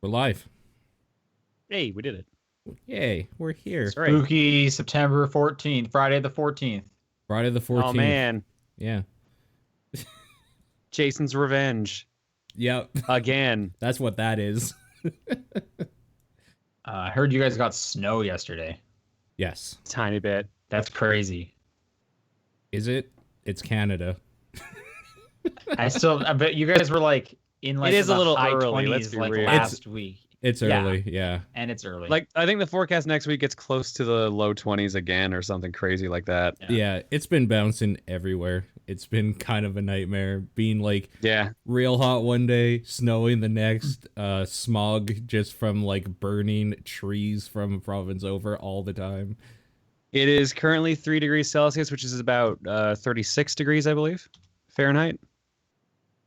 We're live. Hey, we did it. Yay, we're here. That's right. Spooky September 14th, Friday the 14th. Friday the 14th. Oh, man. Yeah. Jason's Revenge. Yep. Again. That's what that is. I heard you guys got snow yesterday. Yes. Tiny bit. That's crazy. Is it? It's Canada. I bet you guys were like in like It is the a little high early, 20s let's be like real. last week. It's early, yeah. And it's early. Like, I think the forecast next week gets close to the low 20s again or something crazy like that. Yeah, it's been bouncing everywhere. It's been kind of a nightmare. Being like Yeah. real hot one day, snowing the next, smog just from like burning trees from a province over all the time. It is currently 3 degrees Celsius, which is about 36 degrees, I believe, Fahrenheit.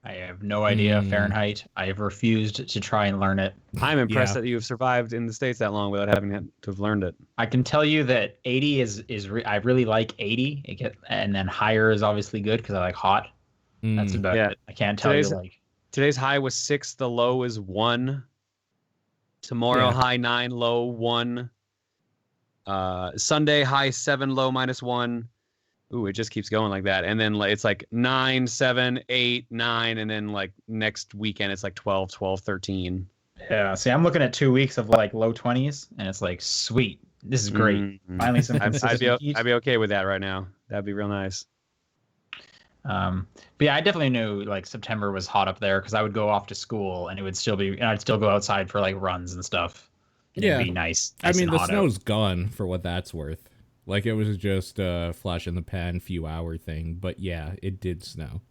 I have no idea Fahrenheit. I have refused to try and learn it. I'm impressed Yeah. that you have survived in the States that long without having to have learned it. I can tell you that 80 I really like 80. And then higher is obviously good because I like hot. That's about Yeah. it. I can't tell you like Today's high was 6, the low is 1. Tomorrow, Yeah. high 9, low 1. Sunday, high 7, low -1. Ooh, it just keeps going like that. And then it's like 9, 7, 8, 9. And then like next weekend, it's like 12, 12, 13. yeah. See, I'm looking at 2 weeks of like low 20s, and it's like sweet. This is great. Mhm. Finally, some I'd consistent be heat. I'd be okay with that right now. That'd be real nice. But yeah, I definitely knew like September was hot up there because I would go off to school and it would still be, and I'd still go outside for like runs and stuff. And Yeah. it'd be nice. I nice mean, and the hot snow's gone for what that's worth. Like, it was just a flash in the pan, few hour thing. But yeah, it did snow.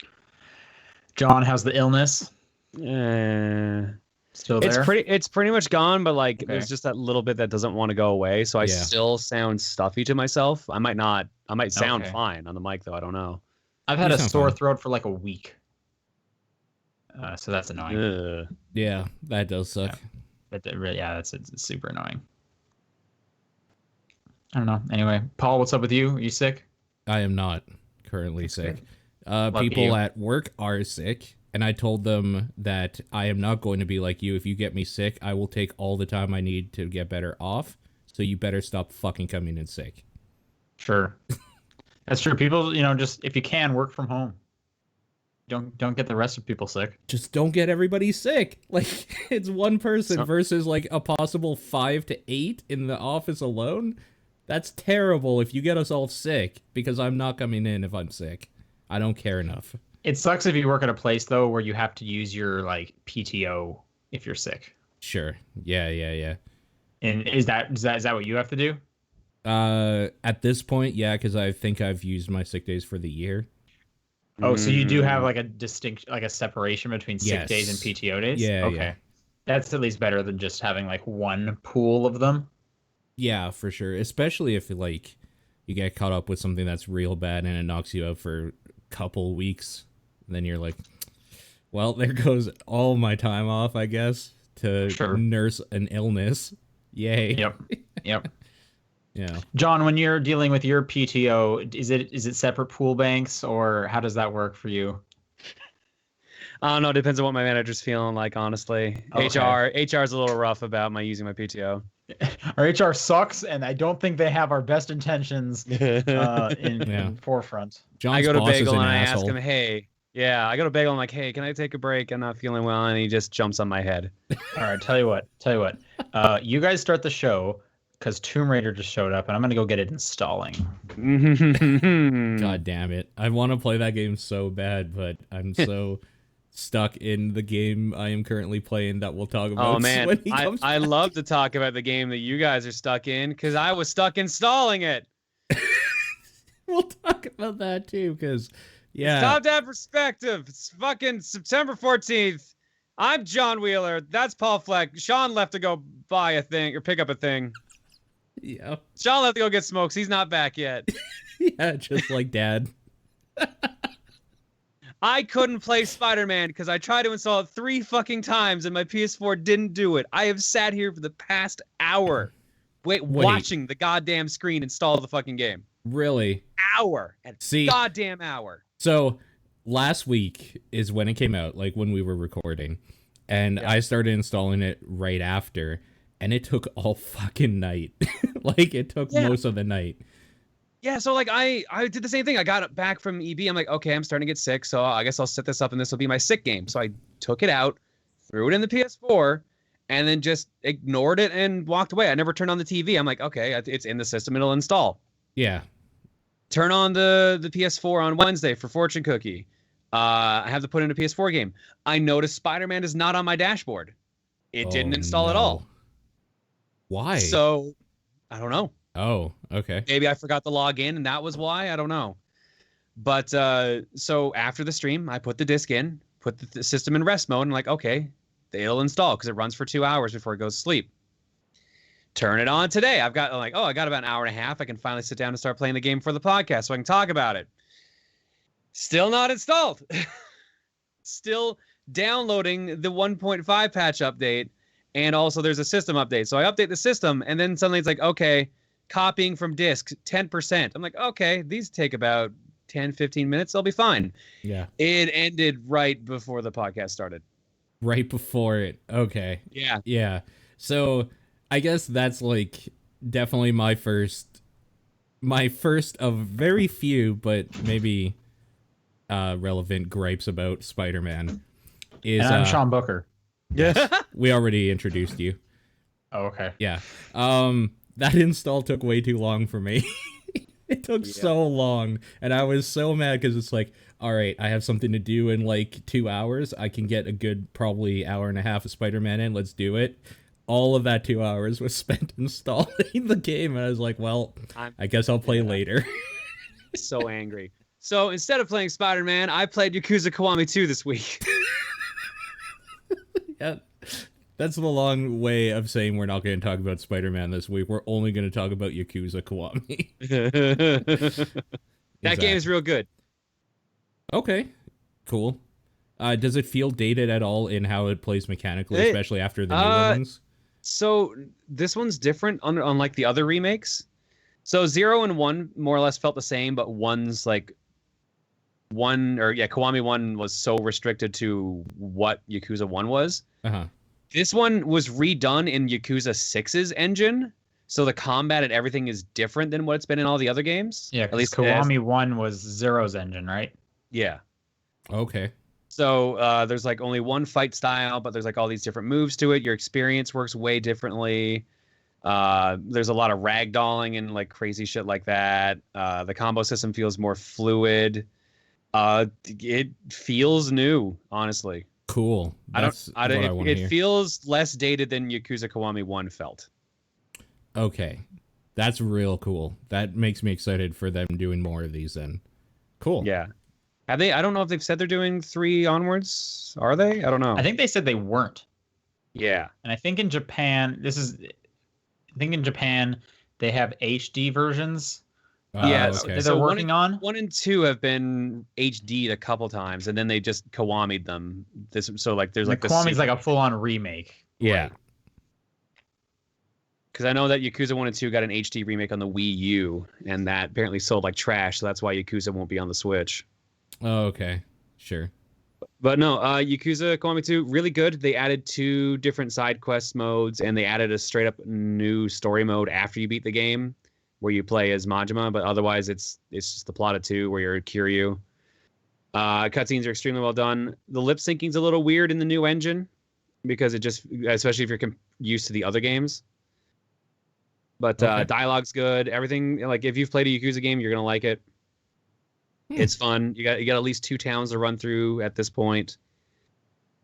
out. John, how's the illness? Still there? It's pretty much gone, but like Okay. there's just that little bit that doesn't want to go away. So I Yeah. still sound stuffy to myself. I might sound Okay. fine on the mic though. I don't know. I've had You a sound sore fine. throat for like a week. So that's annoying. Ugh. Yeah, that does suck. Yeah, it's super annoying. I don't know. Anyway, Paul, what's up with you? Are you sick? I am not currently sick. Lucky People you. at work are sick, and I told them that I am not going to be like you. If you get me sick, I will take all the time I need to get better off. So you better stop fucking coming in sick. Sure. That's true. People, just if you can, work from home. Don't get the rest of people sick. Just don't get everybody sick. Like, it's one person versus like a possible 5 to 8 in the office alone. That's terrible if you get us all sick, because I'm not coming in if I'm sick. I don't care enough. It sucks if you work at a place though where you have to use your like PTO if you're sick. Sure. Yeah. And is that what you have to do? At this point, yeah, because I think I've used my sick days for the year. Oh, so you do have like a distinct, like a separation between sick days and Yes. PTO days? Yeah, Okay. yeah. That's at least better than just having like one pool of them. Yeah, for sure. Especially if like you get caught up with something that's real bad and it knocks you out for a couple weeks. Then you're like, well, there goes all my time off, I guess, to Sure. nurse an illness. Yay. Yep. Yeah. John, when you're dealing with your PTO, is it separate pool banks or how does that work for you? I don't know. It depends on what my manager's feeling like, honestly. Okay. HR is a little rough about my using my PTO. Our HR sucks, and I don't think they have our best intentions in forefront. John's I go to boss is Bagel an and I asshole. ask him, hey, I go to Bagel and I'm like, hey, can I take a break? I'm not feeling well. And he just jumps on my head. All right, tell you what. You guys start the show because Tomb Raider just showed up, and I'm gonna go get it installing. God damn it. I want to play that game so bad, but I'm so stuck in the game I am currently playing that we'll talk about Oh man, when he comes I back. love to talk about the game that you guys are stuck in because I was stuck installing it. We'll talk about that too, because yeah. It's time to have perspective. It's fucking September 14th. I'm John Wheeler. That's Paul Fleck. Sean left to go buy a thing or pick up a thing. Yeah. Sean left to go get smokes. He's not back yet. Yeah, just like Dad. I couldn't play Spider-Man because I tried to install it 3 fucking times and my PS4 didn't do it. I have sat here for the past hour watching the goddamn screen install the fucking game. Really? Hour. Goddamn hour. So last week is when it came out, like when we were recording. and I started installing it right after, and it took all fucking night. Like, it took most of the night. Yeah, so like I did the same thing. I got it back from EB. I'm like, okay, I'm starting to get sick, so I guess I'll set this up and this will be my sick game. So I took it out, threw it in the PS4, and then just ignored it and walked away. I never turned on the TV. I'm like, okay, it's in the system, it'll install. Yeah. Turn on the PS4 on Wednesday for Fortune Cookie. I have to put in a PS4 game. I noticed Spider-Man is not on my dashboard. It didn't install at all. Why? So, I don't know. Oh, okay. Maybe I forgot to log in and that was why. I don't know. But so after the stream, I put the disc in, put the system in rest mode, and like, okay, it'll install because it runs for 2 hours before it goes to sleep. Turn it on today. I got about an hour and a half. I can finally sit down and start playing the game for the podcast so I can talk about it. Still not installed. Still downloading the 1.5 patch update. And also there's a system update. So I update the system and then suddenly it's like, okay, copying from disk, 10%. I'm like, okay, these take about 10, 15 minutes. They'll be fine. Yeah. It ended right before the podcast started. Right before it. Okay. Yeah. Yeah. So I guess that's like definitely my first of very few, but maybe relevant gripes about Spider-Man. And I'm Sean Booker. Yes, we already introduced you. Oh, okay. Yeah. That install took way too long for me. It took so long, and I was so mad because it's like, all right, I have something to do in like 2 hours. I can get a good probably hour and a half of Spider-Man in. Let's do it. All of that 2 hours was spent installing the game, and I was like, well, I guess I'll play later. So angry. So instead of playing Spider-Man, I played Yakuza Kiwami 2 this week. Yeah, that's the long way of saying we're not going to talk about Spider-Man this week. We're only going to talk about Yakuza Kiwami. That game is real good. Okay, cool. Does it feel dated at all in how it plays mechanically, especially after the new ones? So this one's different, unlike the other remakes. So 0 and 1 more or less felt the same, but one's like Kiwami 1 was so restricted to what Yakuza 1 was. Uh-huh. This one was redone in Yakuza 6's engine, so the combat and everything is different than what it's been in all the other games. Yeah, at least Kiwami 1 was Zero's engine, right? Yeah. Okay. So there's like only one fight style, but there's like all these different moves to it. Your experience works way differently. There's a lot of ragdolling and like crazy shit like that. The combo system feels more fluid. It feels new, honestly. Cool. It feels less dated than Yakuza Kiwami 1 felt. Okay. That's real cool. That makes me excited for them doing more of these then. Cool. Yeah. Have they? I don't know if they've said they're doing 3 onwards. Are they? I don't know. I think they said they weren't. Yeah. And I think in Japan, they have HD versions. Yeah, okay. They're working on 1 and 2 have been HD'd a couple times, and then they just Kiwami'd them. There's like Kiwami's like a full-on remake. Yeah. Right. Because I know that Yakuza 1 and 2 got an HD remake on the Wii U, and that apparently sold like trash, so that's why Yakuza won't be on the Switch. Oh, okay. Sure. But no, Yakuza Kiwami 2, really good. They added 2 different side quest modes, and they added a straight-up new story mode after you beat the game, where you play as Majima, but otherwise it's just the plot of 2 where you're Kiryu. Cutscenes are extremely well done. The lip syncing's a little weird in the new engine because it just, especially if you're used to the other games. But dialogue's good. Everything, like if you've played a Yakuza game, you're gonna like it. It's fun. You got at least 2 towns to run through at this point.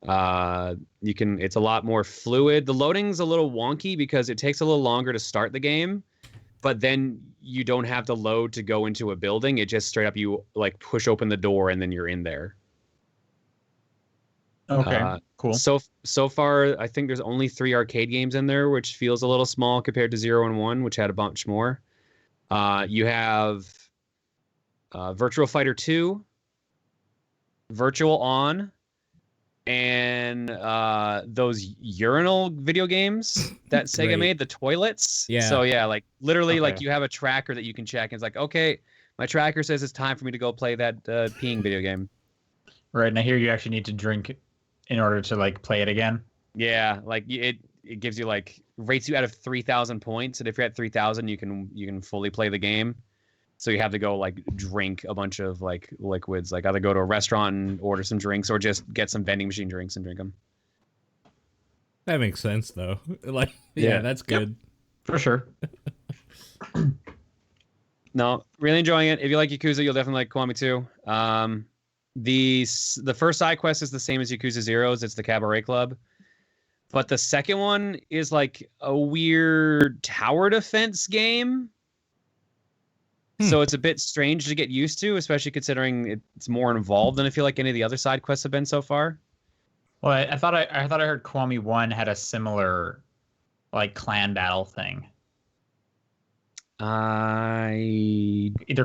It's a lot more fluid. The loading's a little wonky because it takes a little longer to start the game. But then you don't have to load to go into a building. It just straight up you like push open the door and then you're in there. Okay, cool. So far, I think there's only 3 arcade games in there, which feels a little small compared to 0 and 1, which had a bunch more. You have Virtual Fighter 2, Virtual On, and those urinal video games that Sega made, the toilets. Yeah. So yeah, like literally, like you have a tracker that you can check, and it's like, okay, my tracker says it's time for me to go play that peeing video game. Right, and I hear you actually need to drink in order to like play it again. Yeah, like it gives you like rates you out of 3,000 points, and if you're at 3,000, you can fully play the game. So you have to go like drink a bunch of like liquids, like either go to a restaurant and order some drinks, or just get some vending machine drinks and drink them. That makes sense though. Like, yeah, that's good. Yep, for sure. No, really enjoying it. If you like Yakuza, you'll definitely like Kiwami too. The first side quest is the same as Yakuza Zero's. It's the Cabaret Club. But the second one is like a weird tower defense game. So it's a bit strange to get used to, especially considering it's more involved than I feel like any of the other side quests have been so far. Well, I thought I heard Kiwami 1 had a similar like clan battle thing. Either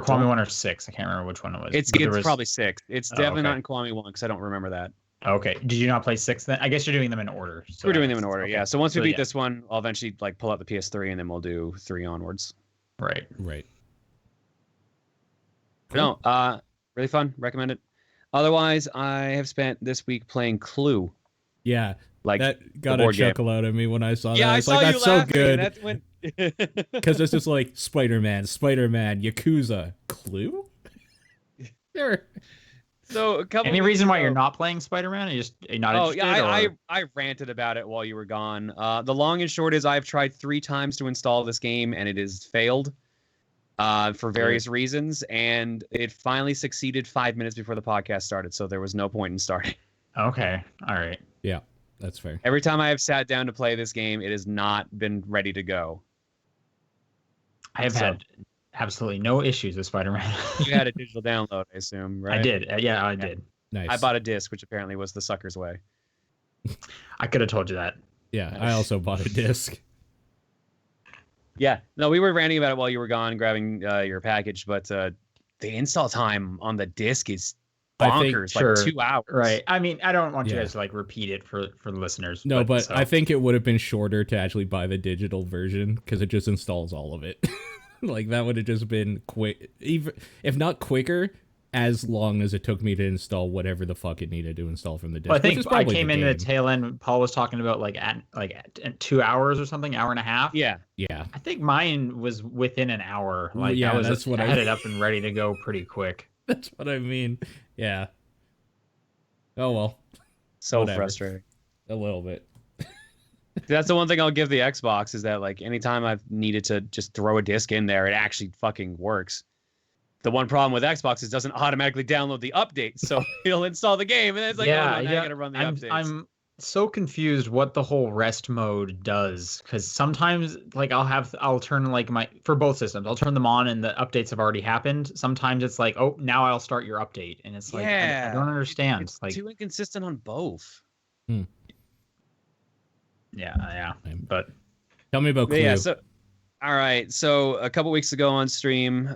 Kiwami 1 or 6. I can't remember which one it was. It's probably 6. It's definitely not in Kiwami 1 because I don't remember that. Okay. Did you not play 6 then? I guess you're doing them in order. So we're doing them in order, okay. yeah. So once we beat this one, I'll eventually like pull out the PS3 and then we'll do 3 onwards. Right. Cool. No, really fun. Recommend it. Otherwise, I have spent this week playing Clue. Yeah, like that got a chuckle out of me when I saw that. I was like, that's so good. Because it's just like Spider-Man, Yakuza, Clue. So any reason why you're not playing Spider-Man? You're not interested? I ranted about it while you were gone. The long and short is I've tried 3 times to install this game and it has failed for various reasons, and it finally succeeded 5 minutes before the podcast started, so there was no point in starting. Okay, all right. Yeah, that's fair. Every time I have sat down to play this game, it has not been ready to go. I have had absolutely no issues with Spider-Man. You had a digital download, I assume, right? I did. Yeah, I did. Nice. I bought a disc, which apparently was the sucker's way. I could have told you that. Yeah, I also bought a disc. Yeah, no, we were ranting about it while you were gone, grabbing your package, but the install time on the disc is bonkers, like 2 hours. Right. I mean, I don't want you guys to like repeat it for the listeners. No, but I think it would have been shorter to actually buy the digital version because it just installs all of it. Like that would have just been quick, even if not quicker, as long as it took me to install whatever the fuck it needed to install from the disc. Well, I think I came into the tail end. Paul was talking about like at 2 hours or something, hour and a half. Yeah. I think mine was within an hour. Like yeah, that's what I had it up and ready to go pretty quick. That's what I mean. Yeah. Oh well. So whatever. Frustrating. A little bit. That's the one thing I'll give the Xbox is that like anytime I've needed to just throw a disc in there, it actually fucking works. The one problem with Xbox is it doesn't automatically download the update, so it'll install the game and then it's like, now I gotta run the updates. I'm so confused what the whole rest mode does, because sometimes like I'll turn like for both systems, I'll turn them on and the updates have already happened. Sometimes it's like, oh, now I'll start your update, and it's like I don't understand. It's like too inconsistent on both. Yeah, but tell me about Clue. Yeah, so all right, so a couple weeks ago on stream,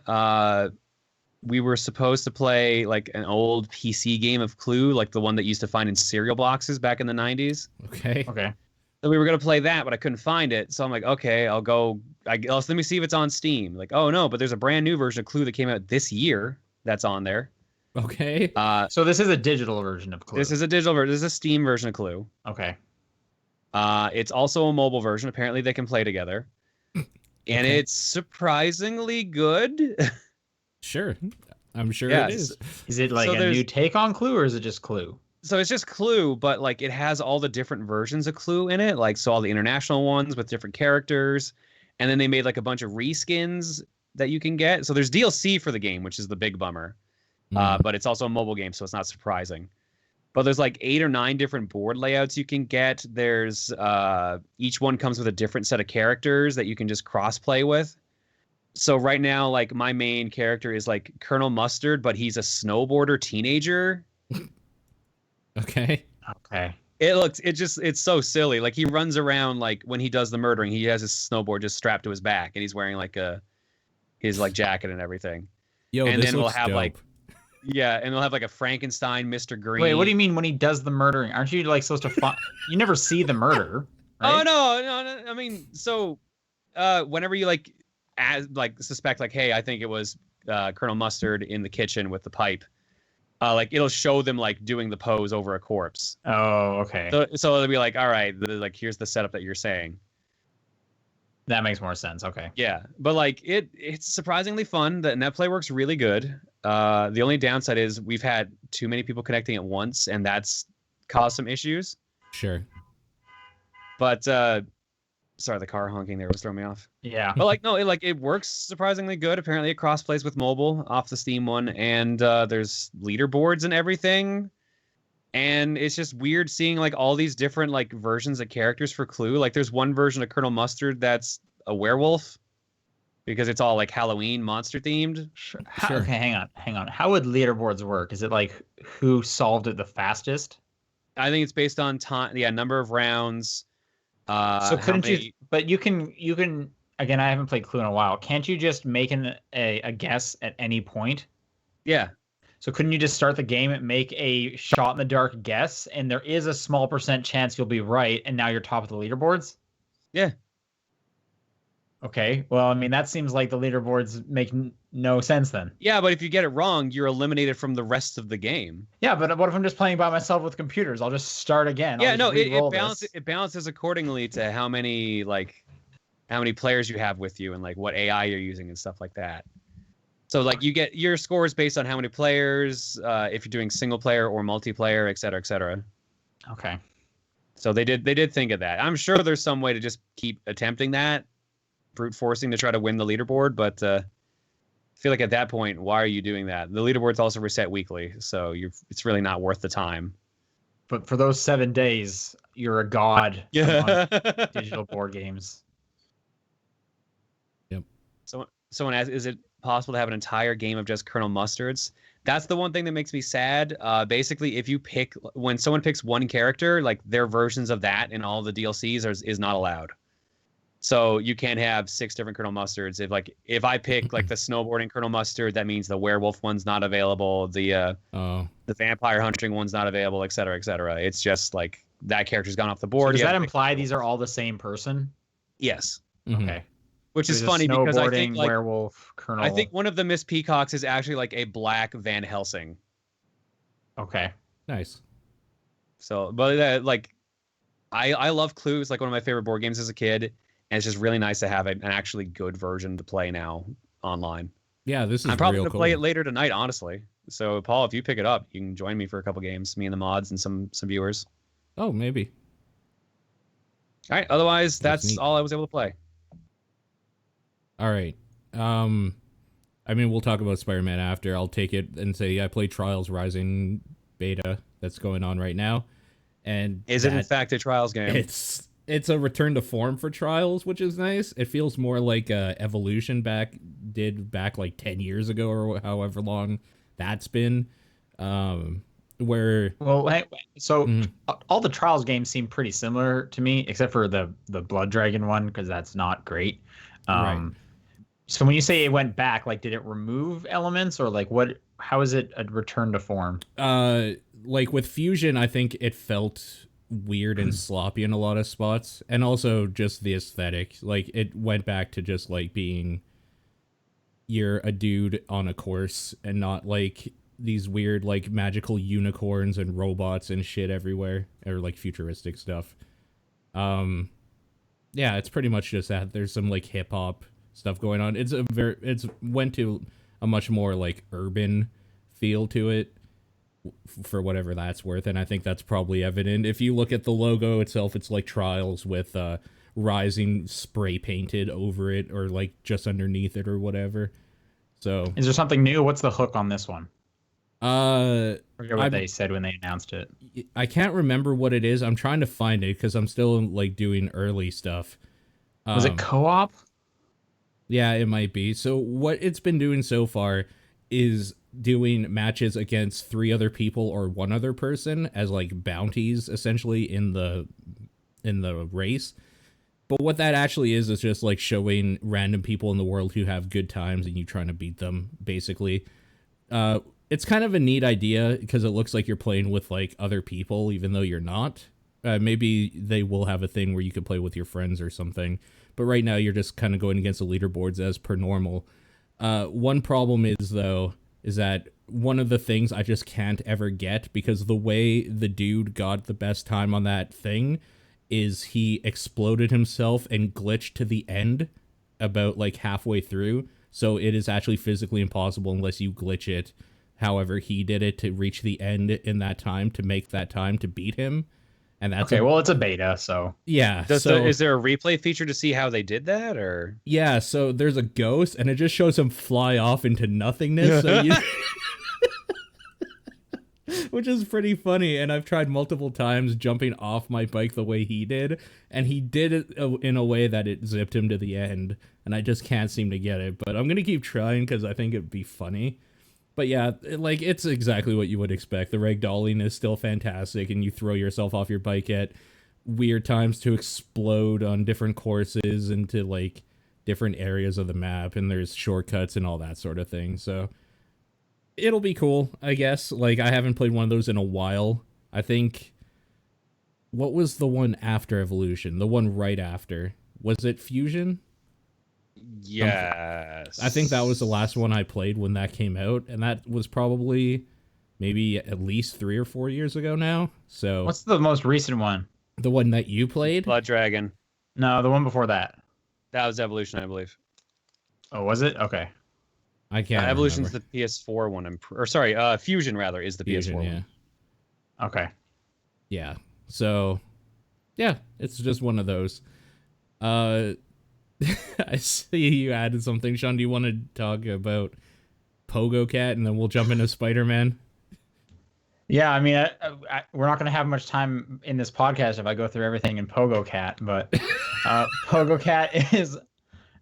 we were supposed to play like an old PC game of Clue, like the one that used to find in cereal boxes back in the 90s. Okay. So we were going to play that, but I couldn't find it. So I'm like, okay, I'll go. Let me see if it's on Steam. Like, oh no, but there's a brand new version of Clue that came out this year that's on there. Okay. So this is a digital version of Clue. This is a digital version. This is a Steam version of Clue. Okay. It's also a mobile version. Apparently they can play together. And it's surprisingly good. Sure. I'm sure it is. Is it like a new take on Clue, or is it just Clue? So it's just Clue, but like it has all the different versions of Clue in it, like so all the international ones with different characters, and then they made like a bunch of reskins that you can get. So there's DLC for the game, which is the big bummer, but it's also a mobile game, so it's not surprising. But there's like 8 or 9 different board layouts you can get. There's each one comes with a different set of characters that you can just cross play with. So right now, like my main character is like Colonel Mustard, but he's a snowboarder teenager. Okay. It's so silly. Like he runs around like when he does the murdering, he has his snowboard just strapped to his back and he's wearing like his like jacket and everything. Yo, and this then looks we'll have dope. like and they'll have like a Frankenstein, Mr. Green. Wait, what do you mean when he does the murdering? Aren't you like supposed to you never see the murder, right? Oh no. I mean, so whenever you like suspect like, hey, I think it was Colonel Mustard in the kitchen with the pipe, Like it'll show them like doing the pose over a corpse. Oh, okay. So it'll be like, all right, like here's the setup that you're saying. That makes more sense. Okay. Yeah, but like it's surprisingly fun. The net play works really good. The only downside is we've had too many people connecting at once, and that's caused some issues. Sure. But sorry, the car honking there was throwing me off. Yeah. But like no, it works surprisingly good. Apparently, it cross plays with mobile off the Steam one, and there's leaderboards and everything. And it's just weird seeing like all these different like versions of characters for Clue. Like there's one version of Colonel Mustard that's a werewolf because it's all like Halloween monster themed. Sure. Sure. Okay, hang on. How would leaderboards work? Is it like who solved it the fastest? I think it's based on time, yeah, number of rounds. So couldn't you? But you can. Again, I haven't played Clue in a while. Can't you just make a guess at any point? Yeah. So couldn't you just start the game and make a shot in the dark guess, and there is a small % chance you'll be right, and now you're top of the leaderboards? Yeah. Okay. Well, I mean, that seems like the leaderboards make no sense then. Yeah, but if you get it wrong, you're eliminated from the rest of the game. Yeah, but what if I'm just playing by myself with computers? I'll just start again. Yeah, no, it it balances accordingly to how many players you have with you and like what AI you're using and stuff like that. So like you get your scores based on how many players, if you're doing single player or multiplayer, et cetera, et cetera. Okay. So they did think of that. I'm sure there's some way to just keep attempting that, brute forcing to try to win the leaderboard, but I feel like at that point, why are you doing that? The leaderboard's also reset weekly, so it's really not worth the time. But for those 7 days, you're a god Yeah. among digital board games. Yep. Someone asked, is it possible to have an entire game of just Colonel Mustards? That's the one thing that makes me sad. Basically, when someone picks one character, like their versions of that in all the DLCs is not allowed. So you can't have 6 different Colonel Mustards. If I pick like the snowboarding Colonel Mustard, that means the werewolf one's not available. The vampire hunting one's not available, et cetera, et cetera. It's just like that character's gone off the board. So does that imply these are all the same person? Yes. Mm-hmm. Okay. Which is funny because I think like werewolf Colonel. I think one of the Miss Peacocks is actually like a black Van Helsing. Okay. Nice. So, but like, I love Clue. It's like one of my favorite board games as a kid, and it's just really nice to have an actually good version to play now online. Yeah, this is. I'm probably real gonna cool. play it later tonight, honestly. So, Paul, if you pick it up, you can join me for a couple games. Me and the mods and some viewers. Oh, maybe. All right. Otherwise, That's that's neat. all I was able to play. All right. I mean, we'll talk about Spider-Man after. I'll take it and say I played Trials Rising beta that's going on right now, and Is it in fact a Trials game? It's a return to form for Trials, which is nice. It feels more like Evolution did back like 10 years ago or however long that's been. Where all the Trials games seem pretty similar to me, except for the Blood Dragon one, because that's not great. Right. So when you say it went back, like, did it remove elements, or like how is it a return to form? Like with Fusion, I think it felt weird and sloppy in a lot of spots, and also just the aesthetic. Like it went back to just like being you're a dude on a course and not like these weird like magical unicorns and robots and shit everywhere, or like futuristic stuff. Yeah, it's pretty much just that. There's some like hip hop stuff going on. It's went to a much more like urban feel to it, for whatever that's worth, and I think that's probably evident if you look at the logo itself. It's like Trials with Rising spray painted over it, or like just underneath it, or whatever. So is there something new? What's the hook on this one? I forget what they said when they announced it. I can't remember what it is. I'm trying to find it because I'm still like doing early stuff. Was it co-op? Yeah, it might be. So what it's been doing so far is doing matches against 3 other people or 1 other person as like bounties, essentially, in the race. But what that actually is just like showing random people in the world who have good times and you trying to beat them, basically. It's kind of a neat idea because it looks like you're playing with like other people, even though you're not. Maybe they will have a thing where you could play with your friends or something. But right now you're just kind of going against the leaderboards as per normal. One problem is, though, is that one of the things I just can't ever get, because the way the dude got the best time on that thing is he exploded himself and glitched to the end about like halfway through. So it is actually physically impossible unless you glitch it however he did it to reach the end in that time, to make that time to beat him. And that's okay. Well, it's a beta, so yeah. Is there a replay feature to see how they did that, or? Yeah, so there's a ghost, and it just shows him fly off into nothingness. So you, which is pretty funny. And I've tried multiple times jumping off my bike the way he did, and he did it in a way that it zipped him to the end, and I just can't seem to get it. But I'm gonna keep trying because I think it'd be funny. But yeah, like, it's exactly what you would expect. The ragdolling is still fantastic, and you throw yourself off your bike at weird times to explode on different courses into like different areas of the map, and there's shortcuts and all that sort of thing. So it'll be cool, I guess. Like, I haven't played one of those in a while. I think, what was the one after Evolution? The one right after, was it Fusion? Yes. I think that was the last one I played when that came out, and that was probably maybe at least 3 or 4 years ago now. So what's the most recent one? the one that you played? Blood Dragon. No, the one before that. That was Evolution, I believe. Oh, was it? Okay. I can't Evolution's remember. the PS4 one. Or sorry, Fusion rather is the Fusion, PS4 yeah. one. Okay. Yeah. So, yeah, it's just one of those. I see you added something. Sean, do you want to talk about Pogocat, and then we'll jump into Spider-Man? Yeah, I mean, we're not going to have much time in this podcast if I go through everything in Pogocat, but Pogocat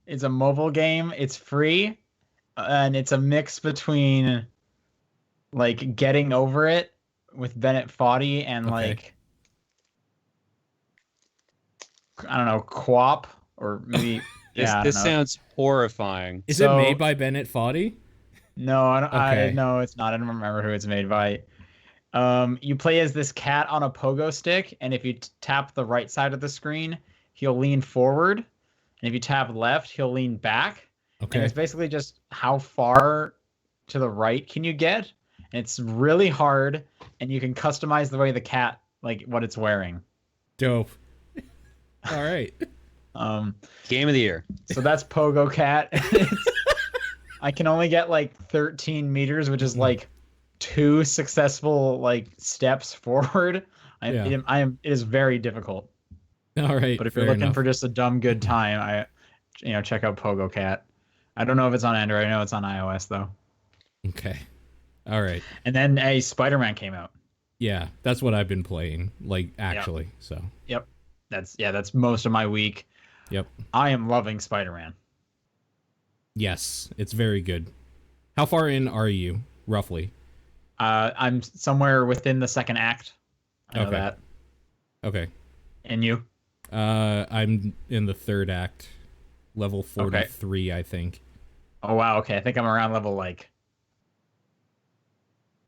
is a mobile game. It's free, and it's a mix between like Getting Over It with Bennett Foddy and Okay. like, I don't know, Co-op, or maybe This, yeah. I this don't know. sounds horrifying. Is So- it made by Bennett Foddy? No, Okay. no, it's not. I don't remember who it's made by. You play as this cat on a pogo stick, and if you tap the right side of the screen, he'll lean forward, and if you tap left, he'll lean back. And Okay. it's basically just how far to the right can you get, and it's really hard, and you can customize the way the cat, like what it's wearing. Dope. All right. Game of the year. So that's Pogocat. I can only get like 13 meters, which is like 2 successful like steps forward. Yeah. It is very difficult. All right. But if you're fair looking enough. for just a dumb good time, check out Pogocat. I don't know if it's on Android. I know it's on iOS though. Okay. All right. And then a Spider-Man came out. Yeah, that's what I've been playing, like, actually. So, Yep. That's most of my week. yep. I am loving Spider-Man. Yes, it's very good. How far in are you, roughly? I'm somewhere within the second act. I know Okay. that. Okay. And you? I'm in the third act, level 43, I think. Oh wow, okay. I think I'm around level like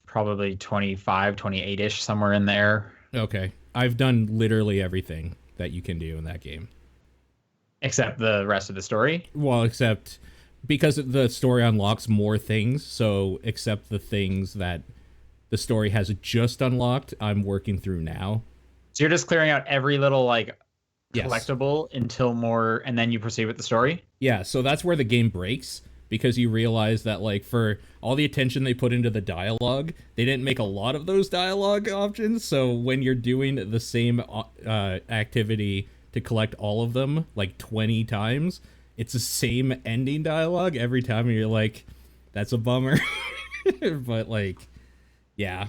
probably 25, 28-ish, somewhere in there. Okay. I've done literally everything that you can do in that game. Except the rest of the story. Well, except because the story unlocks more things, so except the things that the story has just unlocked, I'm working through now. So you're just clearing out every little like Yes. collectible until more, and then you proceed with the story? Yeah, so that's where the game breaks, because you realize that, like, for all the attention they put into the dialogue, they didn't make a lot of those dialogue options, so when you're doing the same activity to collect all of them, like, 20 times, it's the same ending dialogue every time, and you're like, that's a bummer. But, like, yeah,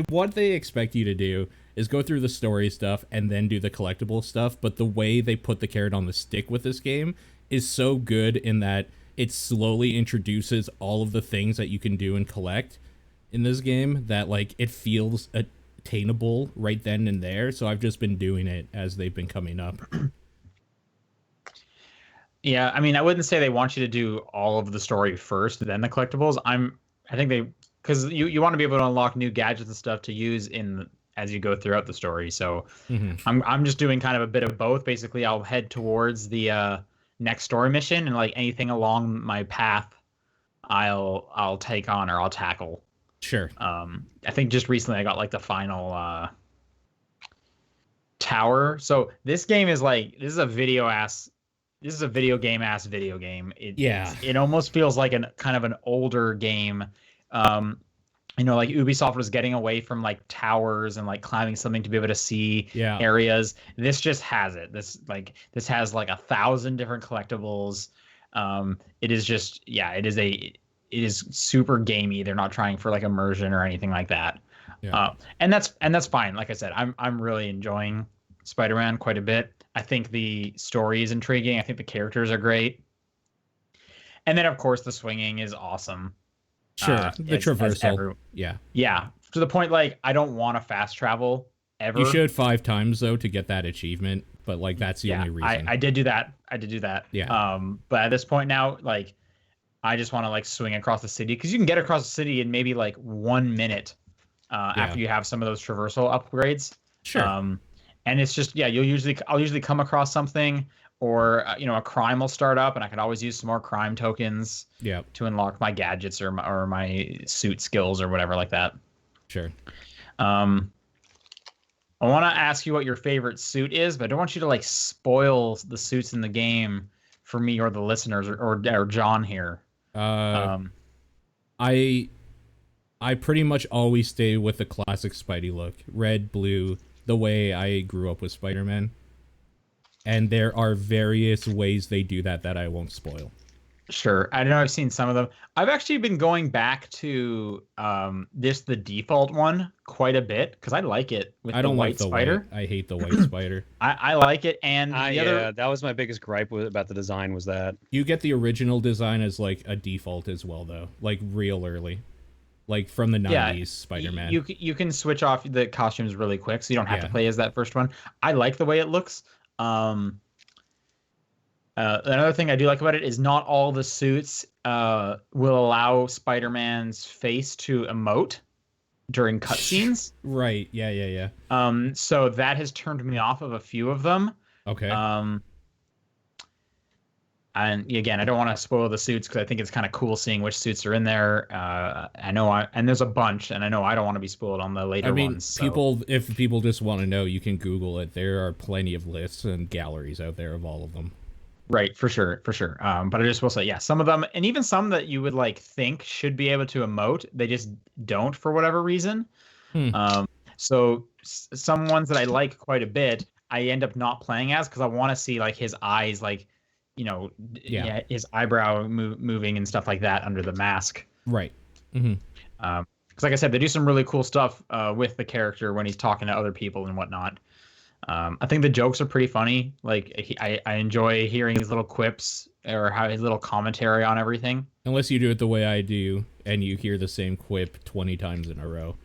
what they expect you to do is go through the story stuff and then do the collectible stuff, but the way they put the carrot on the stick with this game is so good in that it slowly introduces all of the things that you can do and collect in this game that, like, it feels attainable right then and there. So I've just been doing it as they've been coming up. Yeah, I mean, I wouldn't say they want you to do all of the story first, then the collectibles. I think they, because you want to be able to unlock new gadgets and stuff to use as you go throughout the story. So I'm just doing kind of a bit of both. Basically, I'll head towards the next story mission, and like anything along my path, I'll take on or I'll tackle. Sure. I think just recently I got like the final tower. So this game is like this is a video game. Yeah. It almost feels like an kind of an older game. Like Ubisoft was getting away from like towers and like climbing something to be able to see areas. This just has it. This has like 1,000 different collectibles. It is just it is super gamey. They're not trying for like immersion or anything like that. Yeah. And that's fine. Like I said, I'm really enjoying Spider-Man quite a bit. I think the story is intriguing. I think the characters are great. And then of course the swinging is awesome. Sure. The traversal. Yeah. Yeah. To the point like I don't want to fast travel ever. You should 5 times though to get that achievement, but like that's the only reason. I did do that. Yeah. But at this point now, like I just want to like swing across the city because you can get across the city in maybe like 1 minute after you have some of those traversal upgrades. Sure. And it's just I'll usually come across something or a crime will start up and I could always use some more crime tokens to unlock my gadgets or my suit skills or whatever like that. Sure. I want to ask you what your favorite suit is, but I don't want you to like spoil the suits in the game for me or the listeners or John here. I pretty much always stay with the classic Spidey look. Red, blue, the way I grew up with Spider-Man. And there are various ways they do that I won't spoil. Sure. I know I've seen some of them. I've actually been going back to the default one quite a bit because I like it with the white spider. I hate the white spider. I like it. And that was my biggest gripe about the design was that. You get the original design as like a default as well though. Like real early. Like from the 90s Spider-Man. You can switch off the costumes really quick so you don't have to play as that first one. I like the way it looks. Another thing I do like about it is not all the suits will allow Spider-Man's face to emote during cutscenes. Right. Yeah. So that has turned me off of a few of them. Okay. And again, I don't want to spoil the suits because I think it's kind of cool seeing which suits are in there. And there's a bunch, and I know I don't want to be spoiled on the later ones. So. If people just want to know, you can Google it. There are plenty of lists and galleries out there of all of them. Right, for sure. But I just will say, some of them, and even some that you would like think should be able to emote, they just don't for whatever reason. So some ones that I like quite a bit, I end up not playing as because I want to see like his eyes, like. His eyebrow moving and stuff like that under the mask. Right. Because like I said, they do some really cool stuff with the character when he's talking to other people and whatnot. I think the jokes are pretty funny. Like I enjoy hearing his little quips or how his little commentary on everything. Unless you do it the way I do and you hear the same quip 20 times in a row,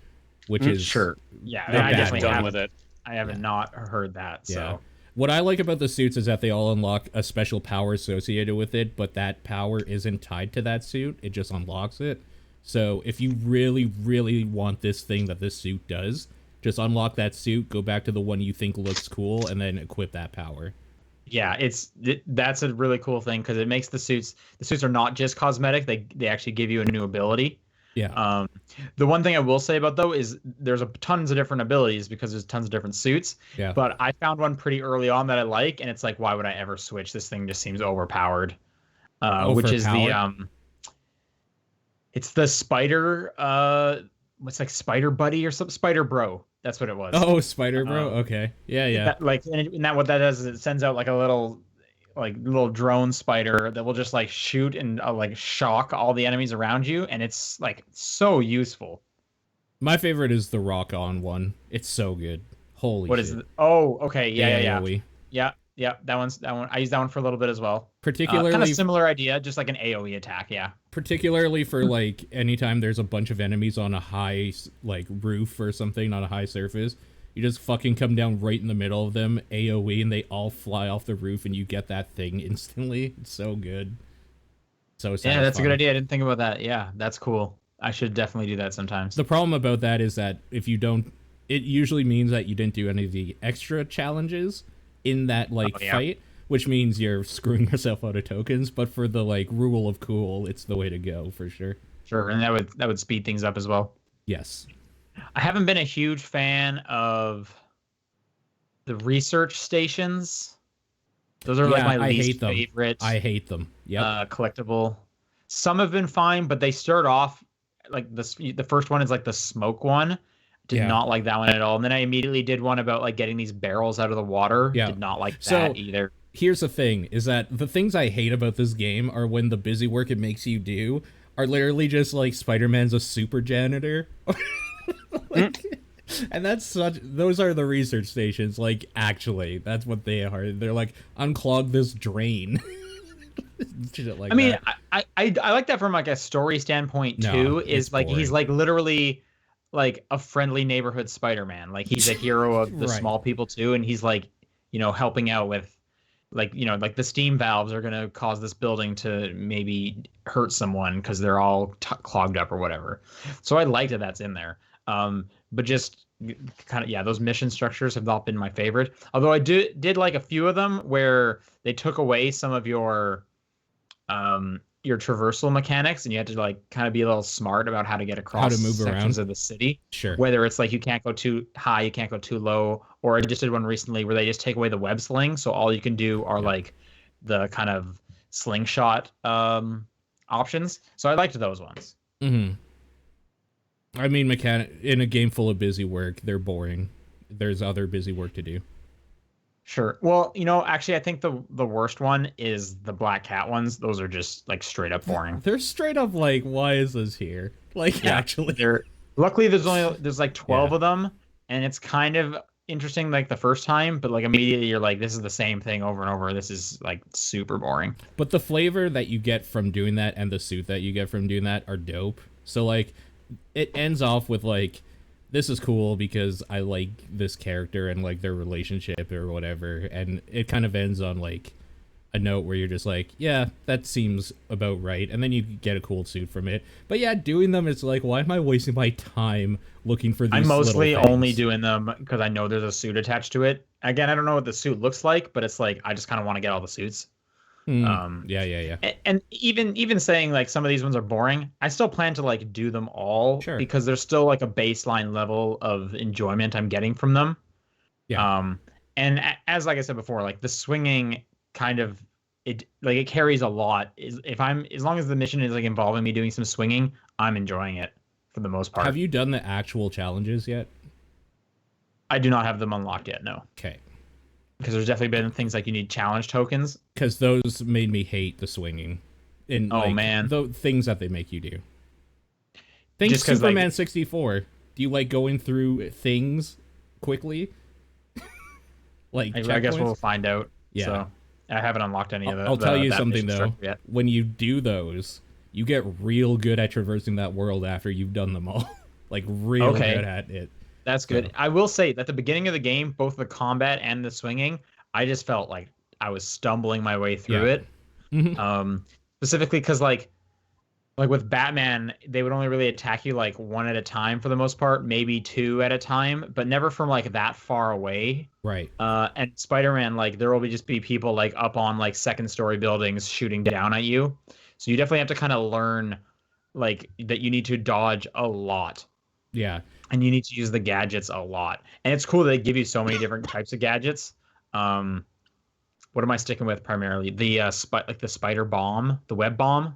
which is sure. Yeah, I definitely done with it. I haven't not heard that. So. Yeah. What I like about the suits is that they all unlock a special power associated with it, but that power isn't tied to that suit. It just unlocks it. So if you really, really want this thing that this suit does, just unlock that suit, go back to the one you think looks cool, and then equip that power. Yeah, that's a really cool thing because it makes the suits are not just cosmetic. They actually give you a new ability. Yeah. The one thing I will say about though is there's tons of different abilities because there's tons of different suits. Yeah. But I found one pretty early on that I like, and it's like, why would I ever switch? This thing just seems overpowered. Which is it's the spider. What's like Spider Buddy or something? Spider Bro. That's what it was. Oh, Spider Bro. Okay. Yeah. And what that does is it sends out like a little drone spider that will just like shoot and like shock all the enemies around you, and it's like so useful. My favorite is the rock on one. It's so good. Holy what shit. Is it? Oh, okay. Yeah. AOE. Yeah. That one. I used that one for a little bit as well. Particularly kind of similar idea, just like an AOE attack. Yeah. Particularly for like anytime there's a bunch of enemies on a high like roof or something on a high surface. You just fucking come down right in the middle of them, AoE, and they all fly off the roof, and you get that thing instantly. It's so good. So satisfying. Yeah, that's a good idea. I didn't think about that. Yeah, that's cool. I should definitely do that sometimes. The problem about that is that if you don't, it usually means that you didn't do any of the extra challenges in that fight, which means you're screwing yourself out of tokens. But for the like rule of cool, it's the way to go for sure. Sure, and that would speed things up as well. Yes. I haven't been a huge fan of the research stations. Those are like Yeah, my I least hate them. favorite I hate them. Yep. collectible. Some have been fine, but they start off like the first one is like the smoke one. Did Yeah. not like that one at all. And then I immediately did one about like getting these barrels out of the water. Yeah. Did not like So that either. here's the thing: is that the things I hate about this game are when the busy work it makes you do are literally just like Spider-Man's a super janitor. Like, and that's such. Those are the research stations. Like, actually, that's what they are. They're like, unclog this drain. Shit like I mean, that. I like that from like a story standpoint No, too. it's Is like he's boring. like literally like a friendly neighborhood Spider-Man. Like he's a hero of the Right. small people too, and he's like, helping out with like, like the steam valves are gonna cause this building to maybe hurt someone because they're all clogged up or whatever. So I like that that's in there. But just kind of, yeah, those mission structures have not been my favorite. Although I did like a few of them where they took away some of your traversal mechanics, and you had to like kind of be a little smart about how to get How across to move sections around. of the city. Sure. Whether it's like you can't go too high, you can't go too low, or I just did one recently where they just take away the web sling, so all you can do are Yeah. like the kind of slingshot options. So I liked those ones. Mm-hmm. I mean, in a game full of busy work, they're boring. There's other busy work to do. Sure. Well, actually, I think the worst one is the Black Cat ones. Those are just like straight up boring. They're straight up like, why is this here? Like, Yeah, actually. they're luckily there's like 12 Yeah. of them, and it's kind of interesting like the first time, but like immediately you're like, this is the same thing over and over. This is like super boring. But the flavor that you get from doing that and the suit that you get from doing that are dope. So, like, it ends off with, like, this is cool because I like this character and, like, their relationship or whatever. And it kind of ends on, like, a note where you're just like, yeah, that seems about right. And then you get a cool suit from it. But yeah, doing them, it's like, why am I wasting my time looking for these I'm mostly little things? only doing them because I know there's a suit attached to it. Again, I don't know what the suit looks like, but it's like I just kind of want to get all the suits. Yeah. And even saying like some of these ones are boring, I still plan to like do them all Sure. because there's still like a baseline level of enjoyment I'm getting from them. Yeah. And as like I said before, like the swinging kind of it carries a lot. As long as the mission is like involving me doing some swinging, I'm enjoying it for the most part. Have you done the actual challenges yet? I do not have them unlocked yet, no. Okay. Because there's definitely been things like you need challenge tokens. Because those made me hate the swinging. And, Oh, man. the things that they make you do. Think Just 'cause, Superman like, 64. Do you like going through things quickly? Like, I guess checkpoints? we'll find out. Yeah. So I haven't unlocked any of it. I'll tell you something, though. Yet. When you do those, you get real good at traversing that world after you've done them all. Like, real Okay. good at it. That's good. So- I will say at the beginning of the game, both the combat and the swinging, I just felt like I was stumbling my way through Yeah. it. Mhm. Specifically because like with Batman, they would only really attack you like one at a time for the most part, maybe two at a time, but never from like that far away. Right. And Spider-Man, like there will just be people like up on like second story buildings shooting down at you. So you definitely have to kind of learn like that you need to dodge a lot. Yeah. And you need to use the gadgets a lot. And it's cool that they give you so many different types of gadgets. What am I sticking with primarily? The like the spider bomb, the web bomb.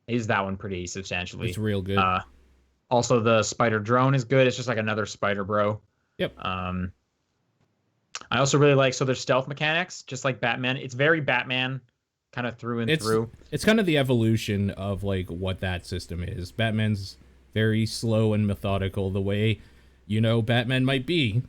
I use that one pretty substantially. It's real good. Also the spider drone is good. It's just like another spider bro. Yep. I also really like, so there's stealth mechanics, just like Batman. It's very Batman kind of through and through. It's kind of the evolution of like what that system is. Batman's very slow and methodical, the way Batman might be.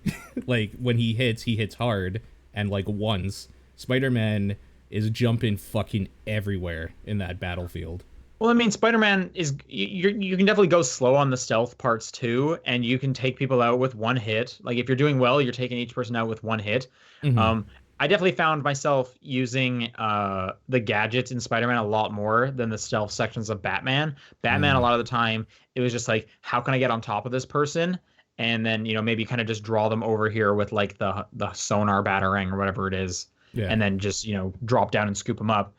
Like when he hits hard and like once. Spider-Man is jumping fucking everywhere in that battlefield. Well, I mean, Spider-Man is you can definitely go slow on the stealth parts too, and you can take people out with one hit. Like if you're doing well, you're taking each person out with one hit. Mhm. I definitely found myself using the gadgets in Spider-Man a lot more than the stealth sections of Batman. Batman, a lot of the time, it was just like, how can I get on top of this person? And then, maybe kind of just draw them over here with like the sonar batarang or whatever it is. Yeah. And then just, drop down and scoop them up.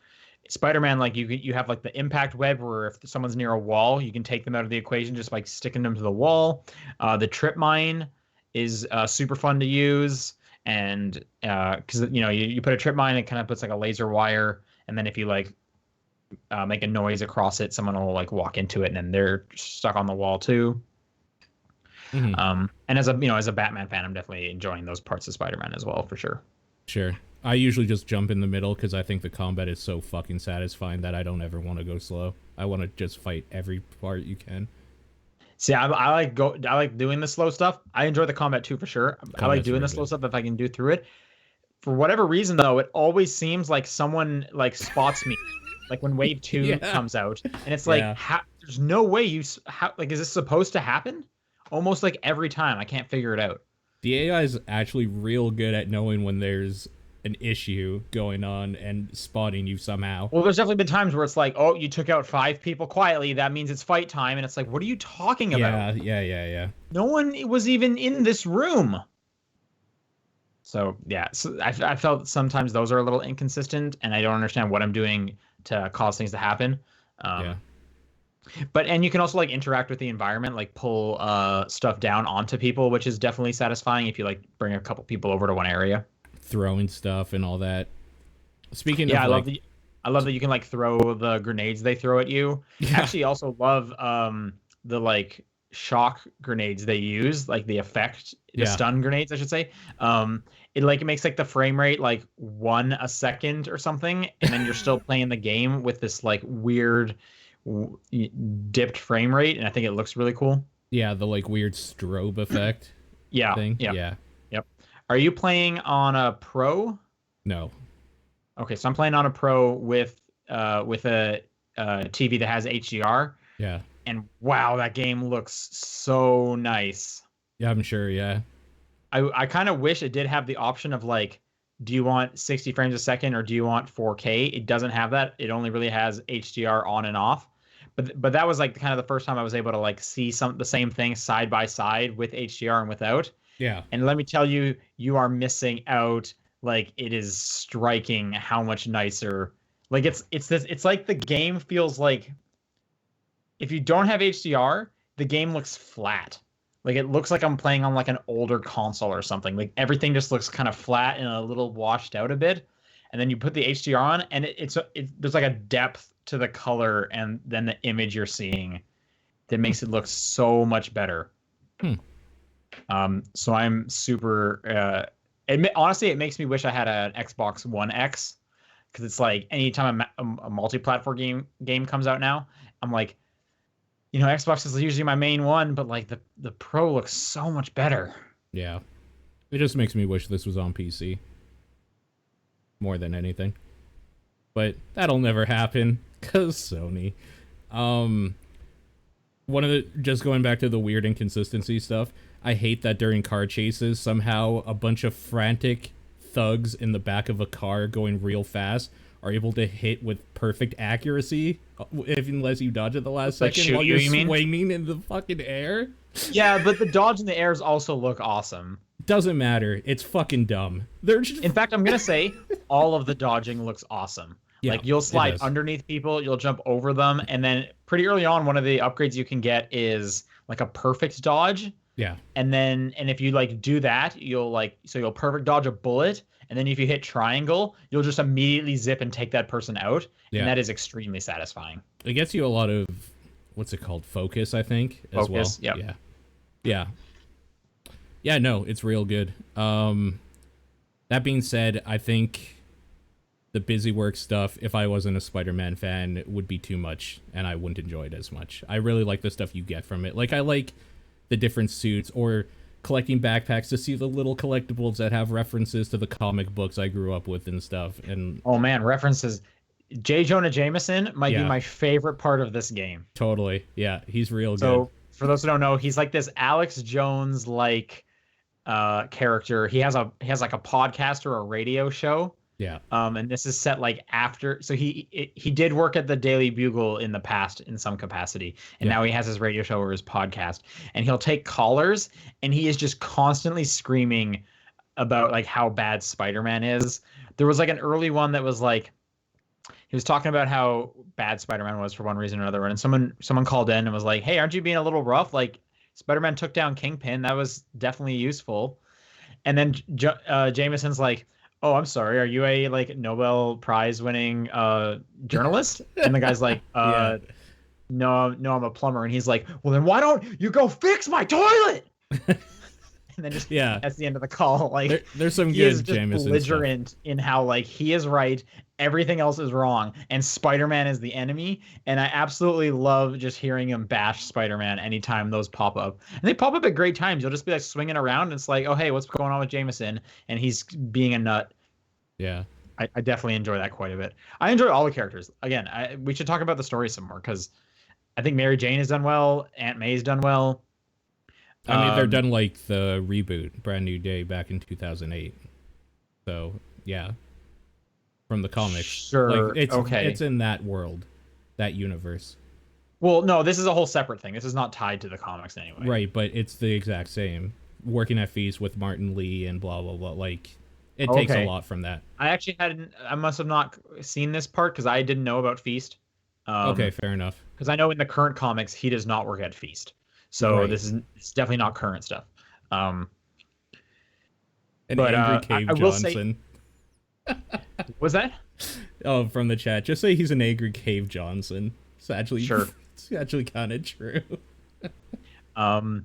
Spider-Man, like you have like the impact web where if someone's near a wall, you can take them out of the equation just by sticking them to the wall. The trip mine is super fun to use, and because you put a trip mine, it kind of puts like a laser wire, and then if you like make a noise across it, someone will like walk into it, and then they're stuck on the wall too. And as a Batman fan, I'm definitely enjoying those parts of Spider-Man as well, for sure. Sure. I usually just jump in the middle because I think the combat is so fucking satisfying that I don't ever want to go slow. I want to just fight every part you can. See, I like doing the slow stuff. I enjoy the combat too, for sure. I like doing the slow stuff if I can do through it. For whatever reason, though, it always seems like someone like spots me, like when Wave 2 comes out, and it's like, there's no way is this supposed to happen? Almost like every time, I can't figure it out. The AI is actually real good at knowing when there's an issue going on and spotting you somehow. Well, there's definitely been times where it's like, oh, you took out 5 people quietly. That means it's fight time. And it's like, what are you talking about? Yeah. No one was even in this room. So, yeah. So I felt sometimes those are a little inconsistent, and I don't understand what I'm doing to cause things to happen. And you can also like interact with the environment, like pull stuff down onto people, which is definitely satisfying if you like bring a couple people over to one area. Throwing stuff and all that. Speaking of, I love that you can like throw the grenades they throw at you. Actually, also love the like shock grenades they use, like the effect, the stun grenades, I should say. It makes like the frame rate like 1 a second or something, and then you're still playing the game with this like weird dipped frame rate, and I think it looks really cool. Yeah, the like weird strobe effect. Thing. Yeah. Yep. Are you playing on a Pro? No. Okay, so I'm playing on a Pro with a TV that has HDR. Yeah. And wow, that game looks so nice. Yeah, I'm sure. Yeah. I kind of wish it did have the option of like, do you want 60 frames a second or do you want 4K? It doesn't have that. It only really has HDR on and off. But that was like kind of the first time I was able to like see the same thing side by side with HDR and without. Yeah. And let me tell you, you are missing out. Like, it is striking how much nicer. Like it's like the game feels like if you don't have HDR, the game looks flat. Like it looks like I'm playing on like an older console or something. Like everything just looks kind of flat and a little washed out a bit. And then you put the HDR on, and there's like a depth to the color and then the image you're seeing that makes it look so much better. So I'm super. Honestly, it makes me wish I had an Xbox One X, because it's like anytime a multi-platform game comes out now, I'm like, Xbox is usually my main one, but like the Pro looks so much better. Yeah, it just makes me wish this was on PC more than anything, but that'll never happen because Sony. Just going back to the weird inconsistency stuff, I hate that during car chases, somehow a bunch of frantic thugs in the back of a car going real fast are able to hit with perfect accuracy, unless you dodge at the last second while you're swinging in the fucking air. Yeah, but the dodge in the airs also look awesome. Doesn't matter. It's fucking dumb. In fact, I'm gonna say all of the dodging looks awesome. Yeah, like you'll slide underneath people, you'll jump over them, and then pretty early on, one of the upgrades you can get is like a perfect dodge. Yeah. And if you like do that, you'll perfect dodge a bullet, and then if you hit triangle, you'll just immediately zip and take that person out. Yeah. And that is extremely satisfying. It gets you a lot of, what's it called? Focus, I think, as well. Yep. Yeah. Yeah. Yeah, no, it's real good. That being said, I think the busy work stuff, if I wasn't a Spider-Man fan, would be too much, and I wouldn't enjoy it as much. I really like the stuff you get from it. Like, I like the different suits, or collecting backpacks to see the little collectibles that have references to the comic books I grew up with and stuff. And oh man, references. J. Jonah Jameson might be my favorite part of this game. Totally. Yeah, he's real good. So, for those who don't know, he's like this Alex Jones-like character. He has like a podcast or a radio show. Yeah. And this is set like after. So he did work at the Daily Bugle in the past in some capacity, and now he has his radio show or his podcast. And he'll take callers, and he is just constantly screaming about like how bad Spider-Man is. There was like an early one that was like, he was talking about how bad Spider-Man was for one reason or another, and someone called in and was like, "Hey, aren't you being a little rough? Like Spider-Man took down Kingpin. That was definitely useful." And then Jameson's like, "Oh, I'm sorry. Are you a like Nobel Prize winning journalist?" And the guy's like, Yeah. No, I'm a plumber." And he's like, "Well, then why don't you go fix my toilet?" And then just Yeah. that's the end of the call. Like There's some he is good just Jameson stuff. belligerent in how like he is right, everything else is wrong, and Spider-Man is the enemy. And I absolutely love just hearing him bash Spider-Man anytime those pop up. And they pop up at great times. You'll just be like swinging around, and it's like, oh hey, what's going on with Jameson? And he's being a nut. Yeah. I definitely enjoy that quite a bit. I enjoy all the characters. Again, we should talk about the story some more because I think Mary Jane has done well. Aunt May's done well. I mean, they're done like the reboot, Brand New Day, back in 2008. So, yeah. From the comics. Sure. Like, it's, okay. It's in that world, that universe. Well, no, this is a whole separate thing. This is not tied to the comics anyway. Right, but it's the exact same. Working at Feast with Martin Lee and blah, blah, blah. Like, it takes a lot from that. I must have not seen this part because I didn't know about Feast. Okay, fair enough. Because I know in the current comics, he does not work at Feast. So it's definitely not current stuff. An angry Cave Johnson. Was that? Oh, from the chat. Just say he's an angry Cave Johnson. It's actually sure. It's actually kind of true. I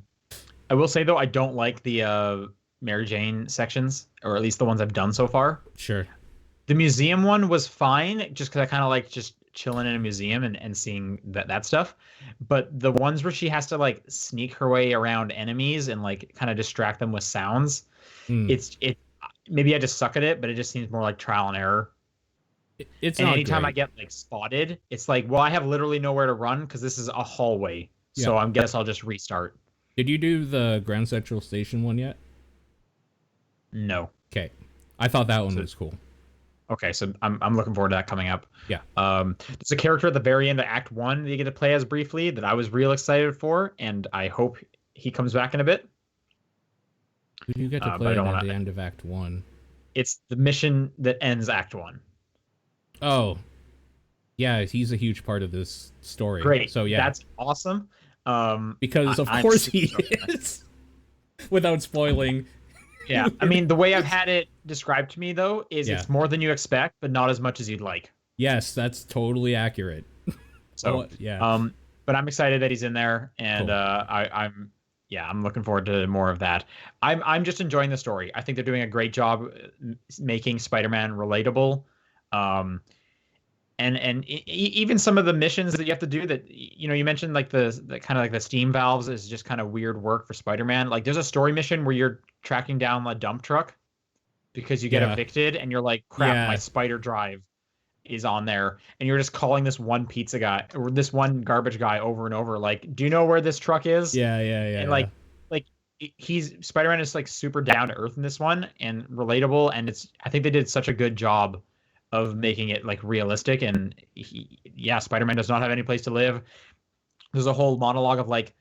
will say though, I don't like the Mary Jane sections, or at least the ones I've done so far. Sure. The museum one was fine, just because I kind of like just chilling in a museum and seeing that stuff. But the ones where she has to like sneak her way around enemies and like kind of distract them with sounds, it maybe I just suck at it, but it just seems more like trial and error. It's and not anytime great. I get like spotted, it's like, well, I have literally nowhere to run because this is a hallway. Yeah. So I guess I'll just restart. Did you do the Grand Central Station one yet? No. Okay. I thought that one was cool. Okay, so I'm looking forward to that coming up. Yeah. There's a character at the very end of Act 1 that you get to play as briefly that I was real excited for, and I hope he comes back in a bit. Who do you get to play at the end of Act 1? It's the mission that ends Act 1. Oh. Yeah, he's a huge part of this story. Great. So yeah. That's awesome. Because of course he is. Without spoiling. Yeah, I mean, the way I've had it described to me, though, is Yeah. it's more than you expect, but not as much as you'd like. Yes, that's totally accurate. So, yeah. But I'm excited that he's in there, and Cool. I'm looking forward to more of that. I'm just enjoying the story. I think they're doing a great job making Spider-Man relatable. And even some of the missions that you have to do that, you know, you mentioned like the kind of like the steam valves is just kind of weird work for Spider-Man. Like there's a story mission where you're tracking down a dump truck because you get evicted and you're like, crap, my spider drive is on there. And you're just calling this one pizza guy or this one garbage guy over and over. Like, do you know where this truck is? Yeah. And like he's Spider-Man is like super down to earth in this one and relatable. And I think they did such a good job of making it like realistic. And Spider-Man does not have any place to live. There's a whole monologue of like,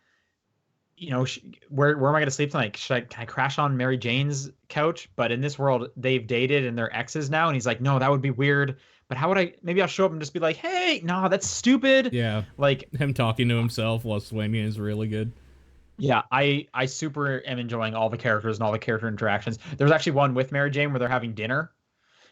you know, where am I going to sleep tonight? Can I crash on Mary Jane's couch? But in this world, they've dated and they're exes now. And he's like, no, that would be weird. But how would maybe I'll show up and just be like, hey, no, that's stupid. Yeah. Like him talking to himself while swinging is really good. Yeah, I super am enjoying all the characters and all the character interactions. There's actually one with Mary Jane where they're having dinner.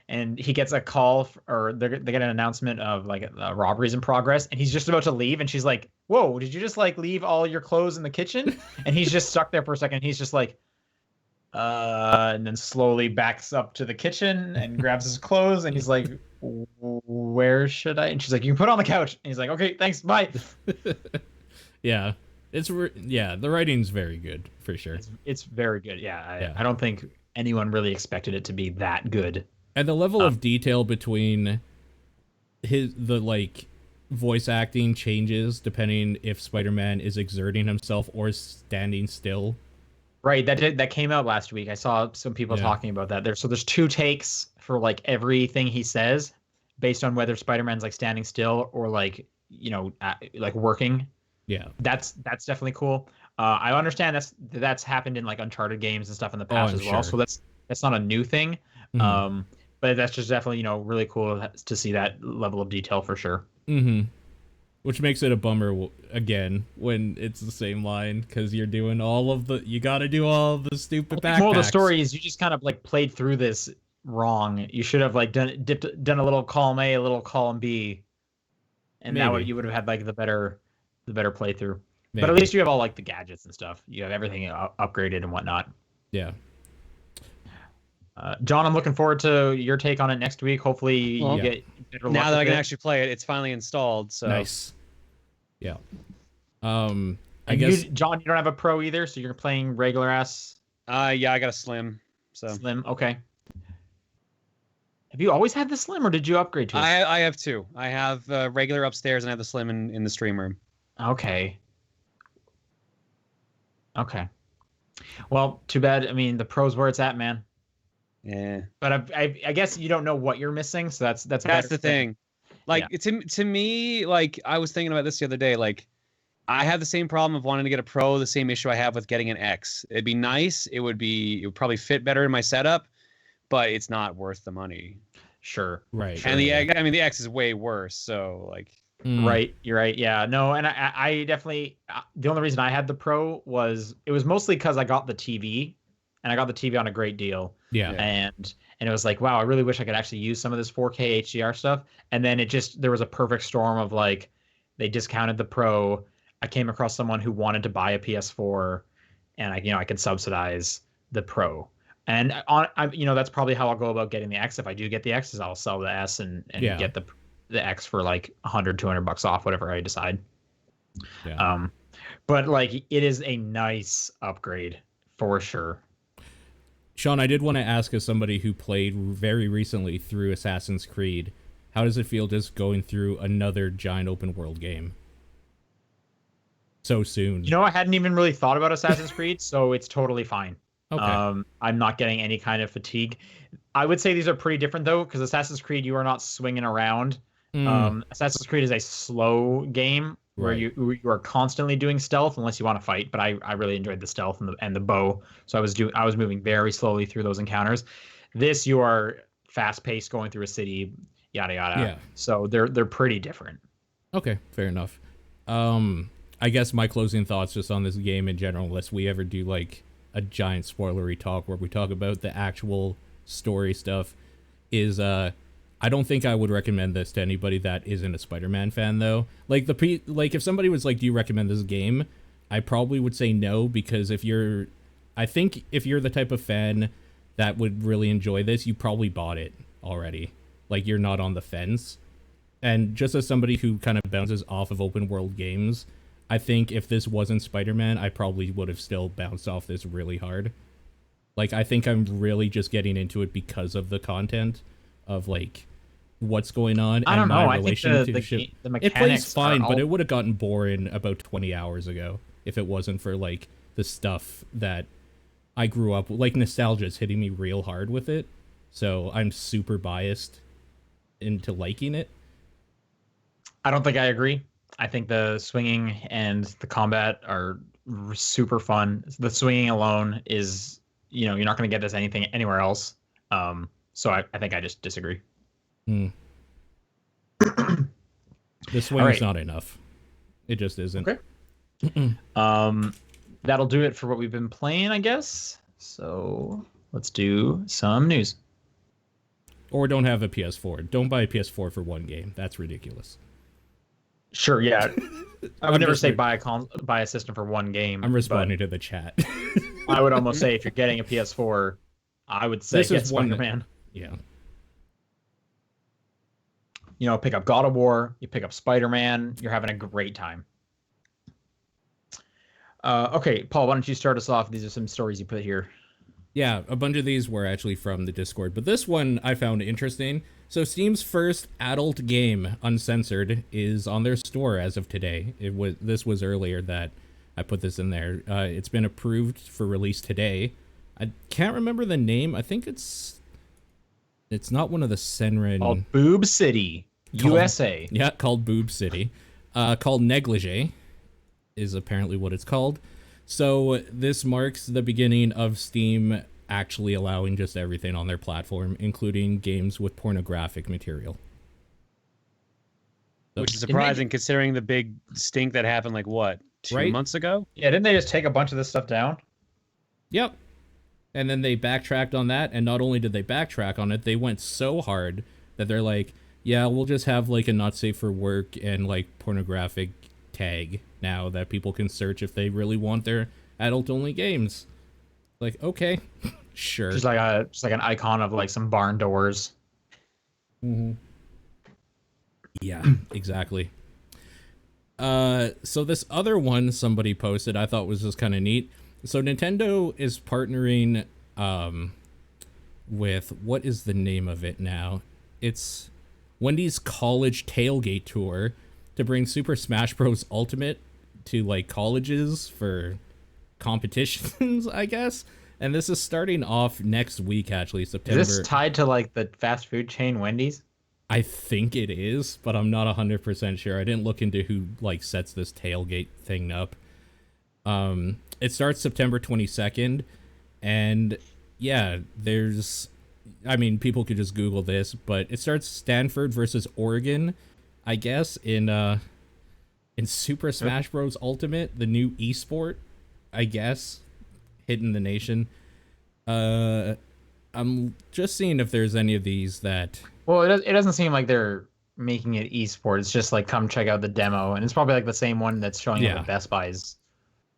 And he gets a call, or they get an announcement of like robberies in progress, and he's just about to leave, and she's like, "Whoa, did you just like leave all your clothes in the kitchen?" And he's just stuck there for a second. He's just like, and then slowly backs up to the kitchen and grabs his clothes, and he's like, "Where should I?" And she's like, "You can put it on the couch." And he's like, "Okay, thanks, bye." Yeah, the writing's very good for sure. It's very good. I don't think anyone really expected it to be that good. And the level of detail between the voice acting changes depending if Spider-Man is exerting himself or standing still. Right, that came out last week. I saw some people talking about that. There's two takes for like everything he says, based on whether Spider-Man's like standing still or like, you know, like working. Yeah, that's definitely cool. I understand that's happened in like Uncharted games and stuff in the past as well. So that's not a new thing. Mm-hmm. But that's just definitely, really cool to see that level of detail for sure. Mm-hmm. Which makes it a bummer again when it's the same line because you're doing you got to do all of the stupid backpacks. Well, the story is you just kind of like played through this wrong. You should have like done a little column A, a little column B, and now you would have had like the better playthrough. Maybe. But at least you have all like the gadgets and stuff. You have everything upgraded and whatnot. Yeah. John, I'm looking forward to your take on it next week. Hopefully you get better luck now that I can it. actually play it. It's finally installed. So nice. Yeah. I guess John, you don't have a pro either, so you're playing regular ass. Yeah, I got a slim. So slim, okay. Have you always had the slim, or did you upgrade to it? I have two. I have regular upstairs, and I have the slim in the stream room. Okay. Okay. Well, too bad. I mean, the pro's where it's at, man. Yeah. But I guess you don't know what you're missing, so that's the thing. Like to me, like I was thinking about this the other day. Like I have the same problem of wanting to get a pro. The same issue I have with getting an X. It'd be nice. It would probably fit better in my setup, but it's not worth the money. Sure. Right. And the X is way worse. So like. Right, you're right. Yeah, no, and I definitely the only reason I had the pro was it was mostly because I got the TV, and I got the TV on a great deal. Yeah, and it was like, wow, I really wish I could actually use some of this 4K HDR stuff. And then there was a perfect storm of like, they discounted the pro. I came across someone who wanted to buy a PS4, and I could subsidize the pro. And that's probably how I'll go about getting the X. If I do get the X, is I'll sell the S and get the X for like $100-$200 off, whatever I decide. Yeah. But like it is a nice upgrade for sure. Sean, I did want to ask, as somebody who played very recently through Assassin's Creed, how does it feel just going through another giant open world game so soon? I hadn't even really thought about Assassin's Creed, so it's totally fine. Okay. I'm not getting any kind of fatigue. I would say these are pretty different though, because Assassin's Creed, you are not swinging around. Assassin's Creed is a slow game where you are constantly doing stealth unless you want to fight. But I really enjoyed the stealth and the bow, so I was moving very slowly through those encounters. This, you are fast paced, going through a city, yada yada. Yeah. So they're pretty different. Okay, fair enough. I guess my closing thoughts just on this game in general, unless we ever do like a giant spoilery talk where we talk about the actual story stuff, is I don't think I would recommend this to anybody that isn't a Spider-Man fan, though. Like if somebody was like, "Do you recommend this game?" I probably would say no, because if you're the type of fan that would really enjoy this, you probably bought it already. Like, you're not on the fence. And just as somebody who kind of bounces off of open world games, I think if this wasn't Spider-Man, I probably would have still bounced off this really hard. Like, I think I'm really just getting into it because of the content of like what's going on. I don't know. I think the mechanics, it plays fine, but it would have gotten boring about 20 hours ago if it wasn't for like the stuff that I grew up with. Like, nostalgia is hitting me real hard with it, so I'm super biased into liking it. I don't think I agree. I think the swinging and the combat are super fun. The swinging alone is, you're not going to get this anywhere else. So I think I just disagree. The swing's not enough. It just isn't. Okay. That'll do it for what we've been playing, I guess. So let's do some news. Or don't have a PS4. Don't buy a PS4 for one game. That's ridiculous. Sure, yeah. I would never say buy a system for one game. I'm responding to the chat. I would almost say if you're getting a PS4, I would say get Spider-Man. Yeah. Pick up God of War, you pick up Spider-Man, you're having a great time. Okay, Paul, why don't you start us off? These are some stories you put here. Yeah, a bunch of these were actually from the Discord, but this one I found interesting. So Steam's first adult game, uncensored, is on their store as of today. This was earlier that I put this in there. It's been approved for release today. I can't remember the name. I think it's not one of the Senran. Called Boob City, USA. Yeah, called Boob City. Called Negligee is apparently what it's called. So this marks the beginning of Steam actually allowing just everything on their platform, including games with pornographic material. Which is surprising considering the big stink that happened, like, what, 2 months ago? Yeah, didn't they just take a bunch of this stuff down? Yep. And then they backtracked on that, and not only did they backtrack on it, they went so hard that they're like, yeah, we'll just have, like, a not safe for work and, like, pornographic tag now that people can search if they really want their adult-only games. Like, okay, sure. Just like an icon of, like, some barn doors. Mm-hmm. Yeah, exactly. So this other one somebody posted I thought was just kind of neat. So Nintendo is partnering with, what is the name of it now? It's Wendy's College Tailgate Tour to bring Super Smash Bros. Ultimate to, like, colleges for competitions, I guess. And this is starting off next week, actually, September. Is this tied to, like, the fast food chain Wendy's? I think it is, but I'm not 100% sure. I didn't look into who, like, sets this tailgate thing up. It starts September 22nd, and yeah, I mean, people could just Google this, but it starts Stanford versus Oregon, I guess, in Super Smash Bros. Ultimate, the new esport, I guess, hitting the nation. I'm just seeing if there's any of these that... Well, it doesn't seem like they're making it esports. It's just like, come check out the demo, and it's probably like the same one that's showing up at Best Buy's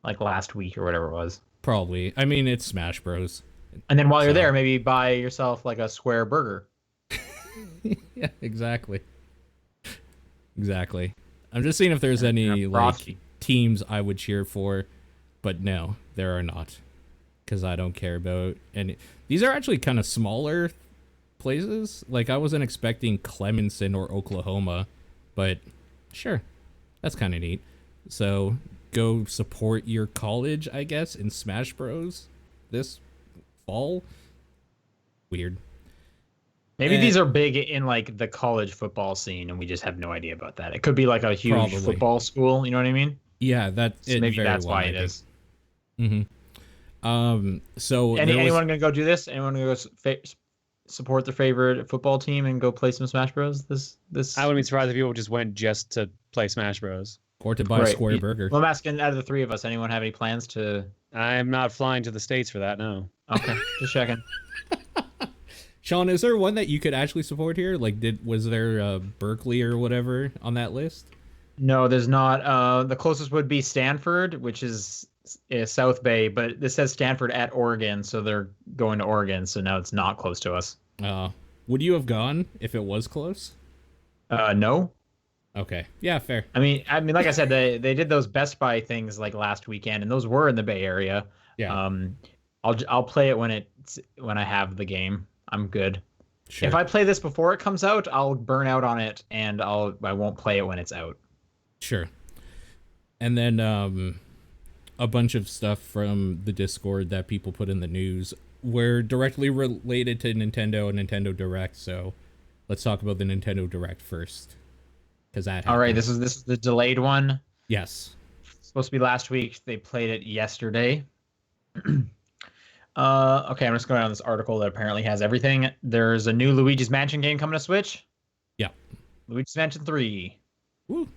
like last week or whatever it was. Probably. I mean, it's Smash Bros. And then while you're there, maybe buy yourself like a square burger. Yeah, exactly. Exactly. I'm just seeing if there's any like teams I would cheer for, but no, there are not, because I don't care about any. These are actually kind of smaller places. Like, I wasn't expecting Clemson or Oklahoma, but sure, that's kind of neat. So go support your college, I guess, in Smash Bros. This fall. Weird. Maybe these are big in like the college football scene, and we just have no idea about that. It could be like a huge football school. You know what I mean? Yeah, that's so maybe that's why it is. Mm-hmm. So anyone gonna go do this? Anyone gonna go support their favorite football team and go play some Smash Bros? This I wouldn't be surprised if people just went just to play Smash Bros. Or to buy a square burger. Well, I'm asking, out of the three of us, anyone have any plans to? I'm not flying to the States for that. No. Okay, just checking. Sean, is there one that you could actually support here? Like, was there Berkeley or whatever on that list? No, there's not. The closest would be Stanford, which is South Bay, but this says Stanford at Oregon, so they're going to Oregon. So now it's not close to us. Would you have gone if it was close? No. Okay. Yeah, fair. I mean, like I said, they did those Best Buy things like last weekend, and those were in the Bay Area. Yeah. I'll play it when I have the game. I'm good. Sure. If I play this before it comes out, I'll burn out on it, and I won't play it when it's out. Sure. And then a bunch of stuff from the Discord that people put in the news were directly related to Nintendo and Nintendo Direct. So let's talk about the Nintendo Direct first. All right, this is the delayed one. Yes. It's supposed to be last week. They played it yesterday. Okay, I'm just going down this article that apparently has everything. There's a new Luigi's Mansion game coming to Switch. Yeah. Luigi's Mansion 3. Woo.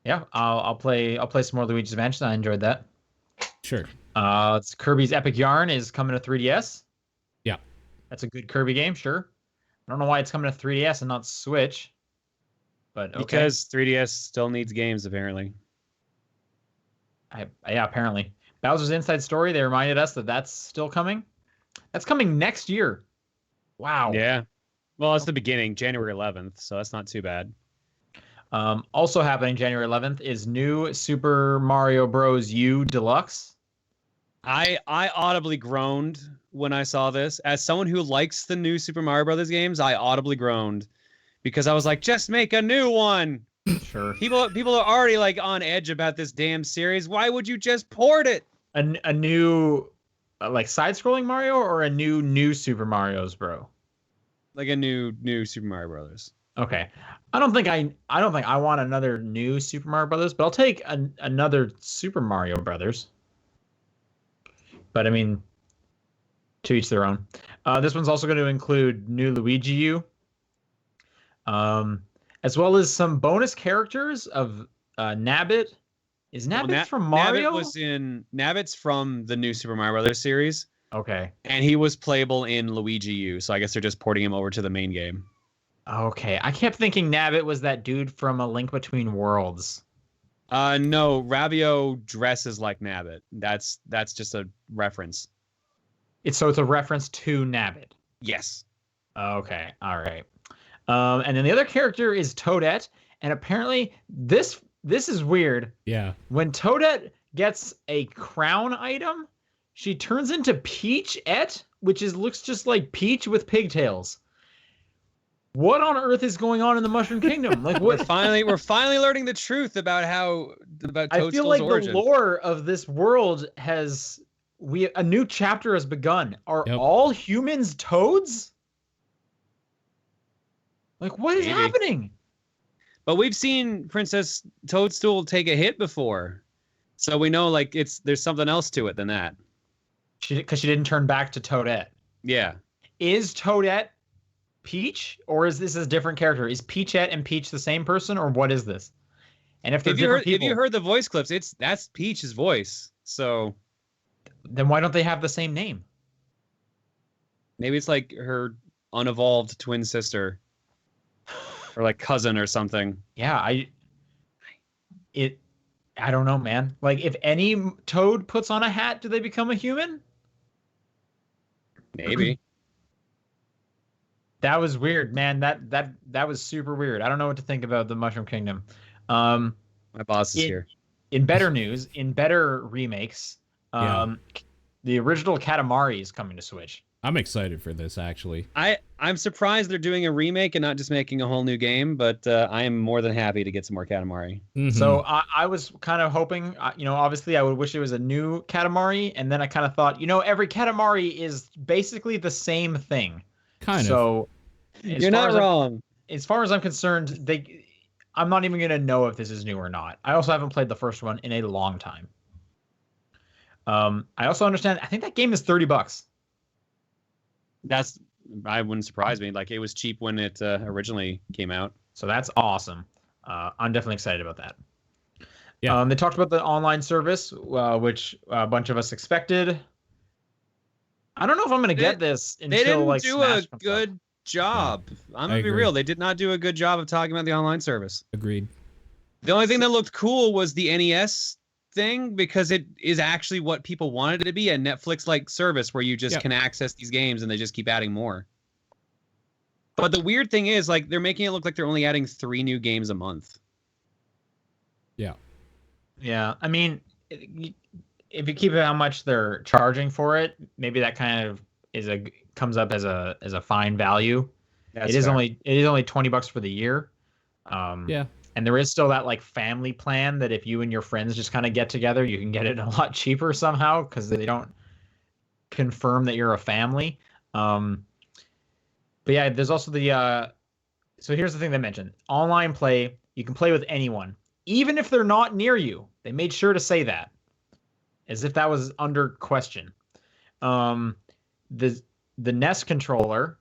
Yeah, I'll play some more Luigi's Mansion. I enjoyed that. Sure. It's Kirby's Epic Yarn is coming to 3DS. Yeah. That's a good Kirby game, sure. I don't know why it's coming to 3DS and not Switch. But okay. Because 3DS still needs games, apparently. Yeah, apparently. Bowser's Inside Story, they reminded us that that's still coming. That's coming next year. Wow. Yeah. Well, it's the beginning, January 11th, so that's not too bad. Also happening January 11th is new Super Mario Bros. U Deluxe. I audibly groaned when I saw this. As someone who likes the new Super Mario Brothers games, I audibly groaned. Because I was like, just make a new one. Sure. People are already like on edge about this damn series. Why would you just port it? A new like side-scrolling Mario or a new Super Mario's, bro? Like a new Super Mario Brothers. Okay. I don't think I want another new Super Mario Brothers, but I'll take another Super Mario Brothers. But I mean, to each their own. This one's also going to include new Luigi U, as well as some bonus characters of Nabbit. Is Nabbit from Mario? Nabbit's from the new Super Mario Brothers series. Okay. And he was playable in Luigi U, so I guess they're just porting him over to the main game. Okay. I kept thinking Nabbit was that dude from A Link Between Worlds. No, Ravio dresses like Nabbit. That's just a reference. So it's a reference to Nabbit. Yes. Okay. All right. And then the other character is Toadette, and apparently this is weird. Yeah. When Toadette gets a crown item, she turns into Peachette, which looks just like Peach with pigtails. What on earth is going on in the Mushroom Kingdom? Like, what? We're finally learning the truth about Toadstool's I feel like origin. the lore of this world a new chapter has begun. Are all humans toads? Like, what is happening? But we've seen Princess Toadstool take a hit before, so we know like there's something else to it than that. Because she didn't turn back to Toadette. Yeah. Is Toadette Peach, or is this a different character? Is Peachette and Peach the same person, or what is this? And if you heard the voice clips, that's Peach's voice. So then why don't they have the same name? Maybe it's like her unevolved twin sister, or like cousin or something. Yeah, I don't know, man. Like, if any toad puts on a hat, do they become a human? Maybe. That was weird, man. That was super weird. I don't know what to think about the Mushroom Kingdom. My boss is here. In better news, in better remakes, the original Katamari is coming to Switch. I'm excited for this, actually. I'm surprised they're doing a remake and not just making a whole new game, but I am more than happy to get some more Katamari. Mm-hmm. So I was kind of hoping, obviously I would wish it was a new Katamari, and then I kind of thought, every Katamari is basically the same thing. Kind of. So you're not wrong. As far as I'm concerned, I'm not even going to know if this is new or not. I also haven't played the first one in a long time. I also understand, I think that game is $30. I wouldn't surprise me. Like, it was cheap when it originally came out. So that's awesome. I'm definitely excited about that. Yeah. They talked about the online service, which a bunch of us expected. I don't know if I'm going to get this until they didn't like do Smash a good job. Yeah, I'm going to be real. They did not do a good job of talking about the online service. Agreed. The only thing that looked cool was the NES thing, because it is actually what people wanted it to be, a Netflix-like service where you just can access these games and they just keep adding more. But the weird thing is, like, they're making it look like they're only adding 3 new games a month. Yeah. Yeah. I mean, if you keep it how much they're charging for it, maybe that kind of comes up as a fine value. It is only $20 for the year. Yeah. And there is still that like family plan that if you and your friends just kind of get together, you can get it a lot cheaper somehow because they don't confirm that you're a family. But yeah, there's also so here's the thing they mentioned. Online play, you can play with anyone, even if they're not near you. They made sure to say that, as if that was under question. The NES controller,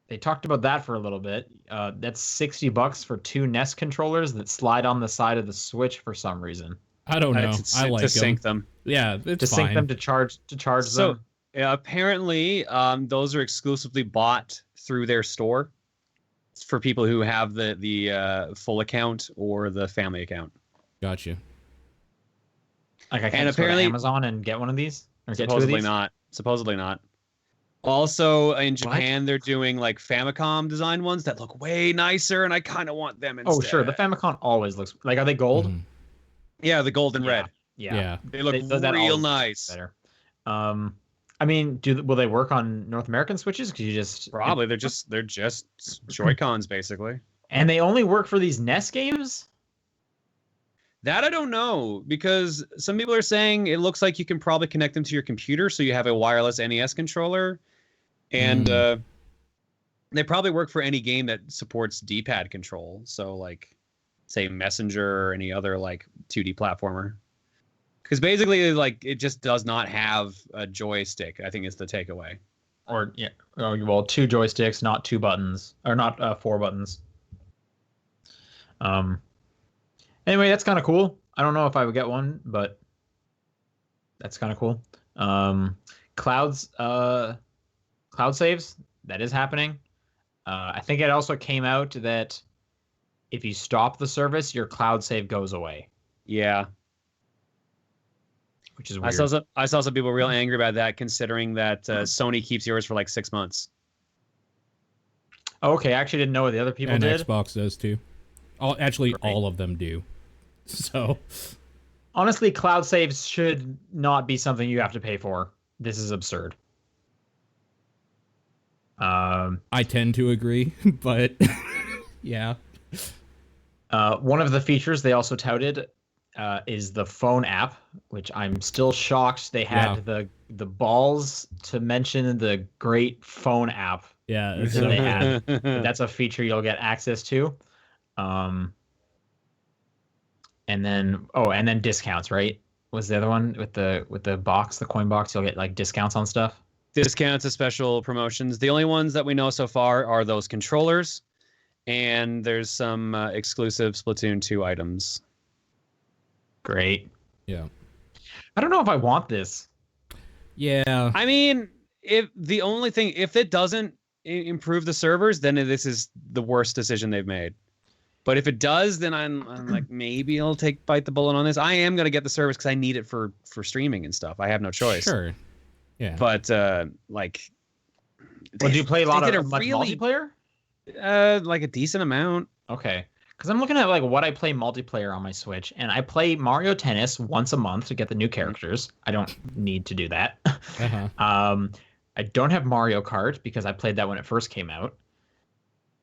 they talked about that for a little bit. That's $60 for 2 NES controllers that slide on the side of the Switch for some reason. I don't know. I like to sync them. Yeah, it's to sync them to charge them. Apparently, those are exclusively bought through their store for people who have the full account or the family account. Gotcha. Like I can't just go to Amazon and get one of these, or get 2 of Supposedly these? not. Supposedly not. Also, in Japan, they're doing like Famicom design ones that look way nicer, and I kind of want them instead. Oh, sure. The Famicom always looks like. Are they gold? Mm-hmm. Yeah, the gold and red. Yeah. They look real nice. Better. I mean, will they work on North American Switches? Because you just probably they're just Joy-Cons basically. And they only work for these NES games? That I don't know, because some people are saying it looks like you can probably connect them to your computer, so you have a wireless NES controller, and they probably work for any game that supports D-pad control. So, like, say Messenger or any other like 2D platformer. Because basically, like, it just does not have a joystick, I think is the takeaway. Or yeah, well, 2 joysticks, not 2 buttons, or not 4 buttons. Anyway, that's kind of cool. I don't know if I would get one, but that's kind of cool. Clouds, cloud saves, that is happening. I think it also came out that if you stop the service, your cloud save goes away. Yeah. Which is weird. I saw some people real angry about that, considering that Sony keeps yours for like 6 months. Okay, I actually didn't know what the other people did. Xbox does too. All of them do. So, honestly, cloud saves should not be something you have to pay for. This is absurd. I tend to agree, but yeah. One of the features they also touted is the phone app, which I'm still shocked they had the balls to mention the great phone app. Yeah, that they had. That's a feature you'll get access to. And then discounts, right? Was the other one with the box, the coin box? You'll get like discounts on stuff. Discounts and special promotions. The only ones that we know so far are those controllers, and there's some exclusive Splatoon 2 items. Great. Yeah. I don't know if I want this. Yeah. I mean, if it doesn't improve the servers, then this is the worst decision they've made. But if it does, then I'm like, maybe I'll bite the bullet on this. I am gonna get the service because I need it for streaming and stuff. I have no choice. Sure. Yeah. But like, do you play a lot of really, multiplayer? Like a decent amount. Okay. Because I'm looking at like what I play multiplayer on my Switch, and I play Mario Tennis once a month to get the new characters. I don't need to do that. Uh-huh. I don't have Mario Kart because I played that when it first came out.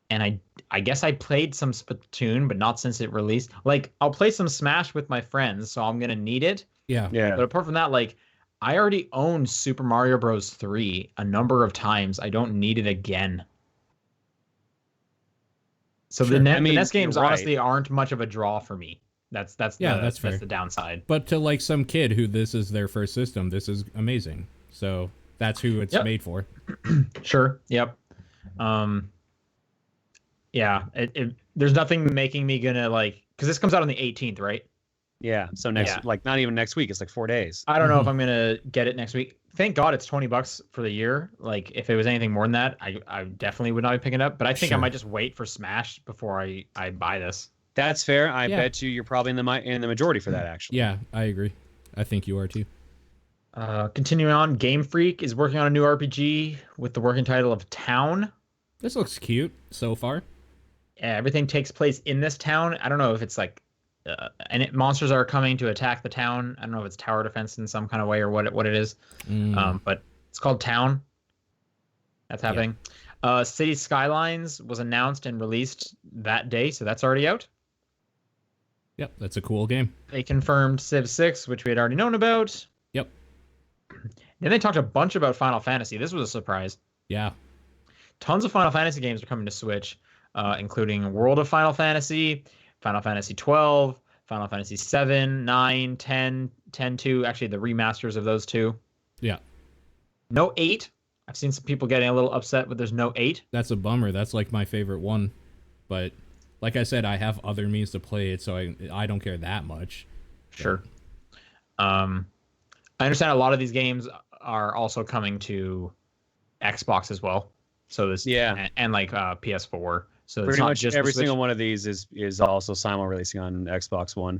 And I guess I played some Splatoon, but not since it released. Like, I'll play some Smash with my friends, so I'm going to need it. Yeah. But apart from that, like, I already owned Super Mario Bros. 3 a number of times. I don't need it again. So Sure. the NES games honestly aren't much of a draw for me. That's fair. That's the downside. But to like some kid who this is their first system, this is amazing. So that's who it's made for. Sure. Yep. Yeah. There's nothing making me gonna like, because this comes out on the 18th, right? Yeah. So like not even next week. It's like 4 days. I don't know if I'm gonna get it next week. Thank God it's $20 for the year. Like if it was anything more than that, I definitely would not be picking it up. But I think I might just wait for Smash before I buy this. That's fair. I bet you're probably in the majority for that, actually. Yeah, I agree. I think you are too. Continuing on, Game Freak is working on a new RPG with the working title of Town. This looks cute so far. Yeah, everything takes place in this town. I don't know if it's like, monsters are coming to attack the town. I don't know if it's tower defense in some kind of way or what it is. But it's called Town. That's happening. City Skylines was announced and released that day, so that's already out. Yep, that's a cool game. They confirmed Civ 6, which we had already known about. Yep. Then they talked a bunch about Final Fantasy. This was a surprise. Yeah. Tons of Final Fantasy games are coming to Switch, including World of Final Fantasy, Final Fantasy 12, Final Fantasy 7, 9, 10, 10-2, actually the remasters of those two. Yeah. No 8. I've seen some people getting a little upset, but there's no 8. That's a bummer. That's like my favorite one. But like I said, I have other means to play it, so I don't care that much. Sure. I understand a lot of these games are also coming to Xbox as well. So this and like PS4. So pretty it's not much just every single one of these is also simul releasing on Xbox One.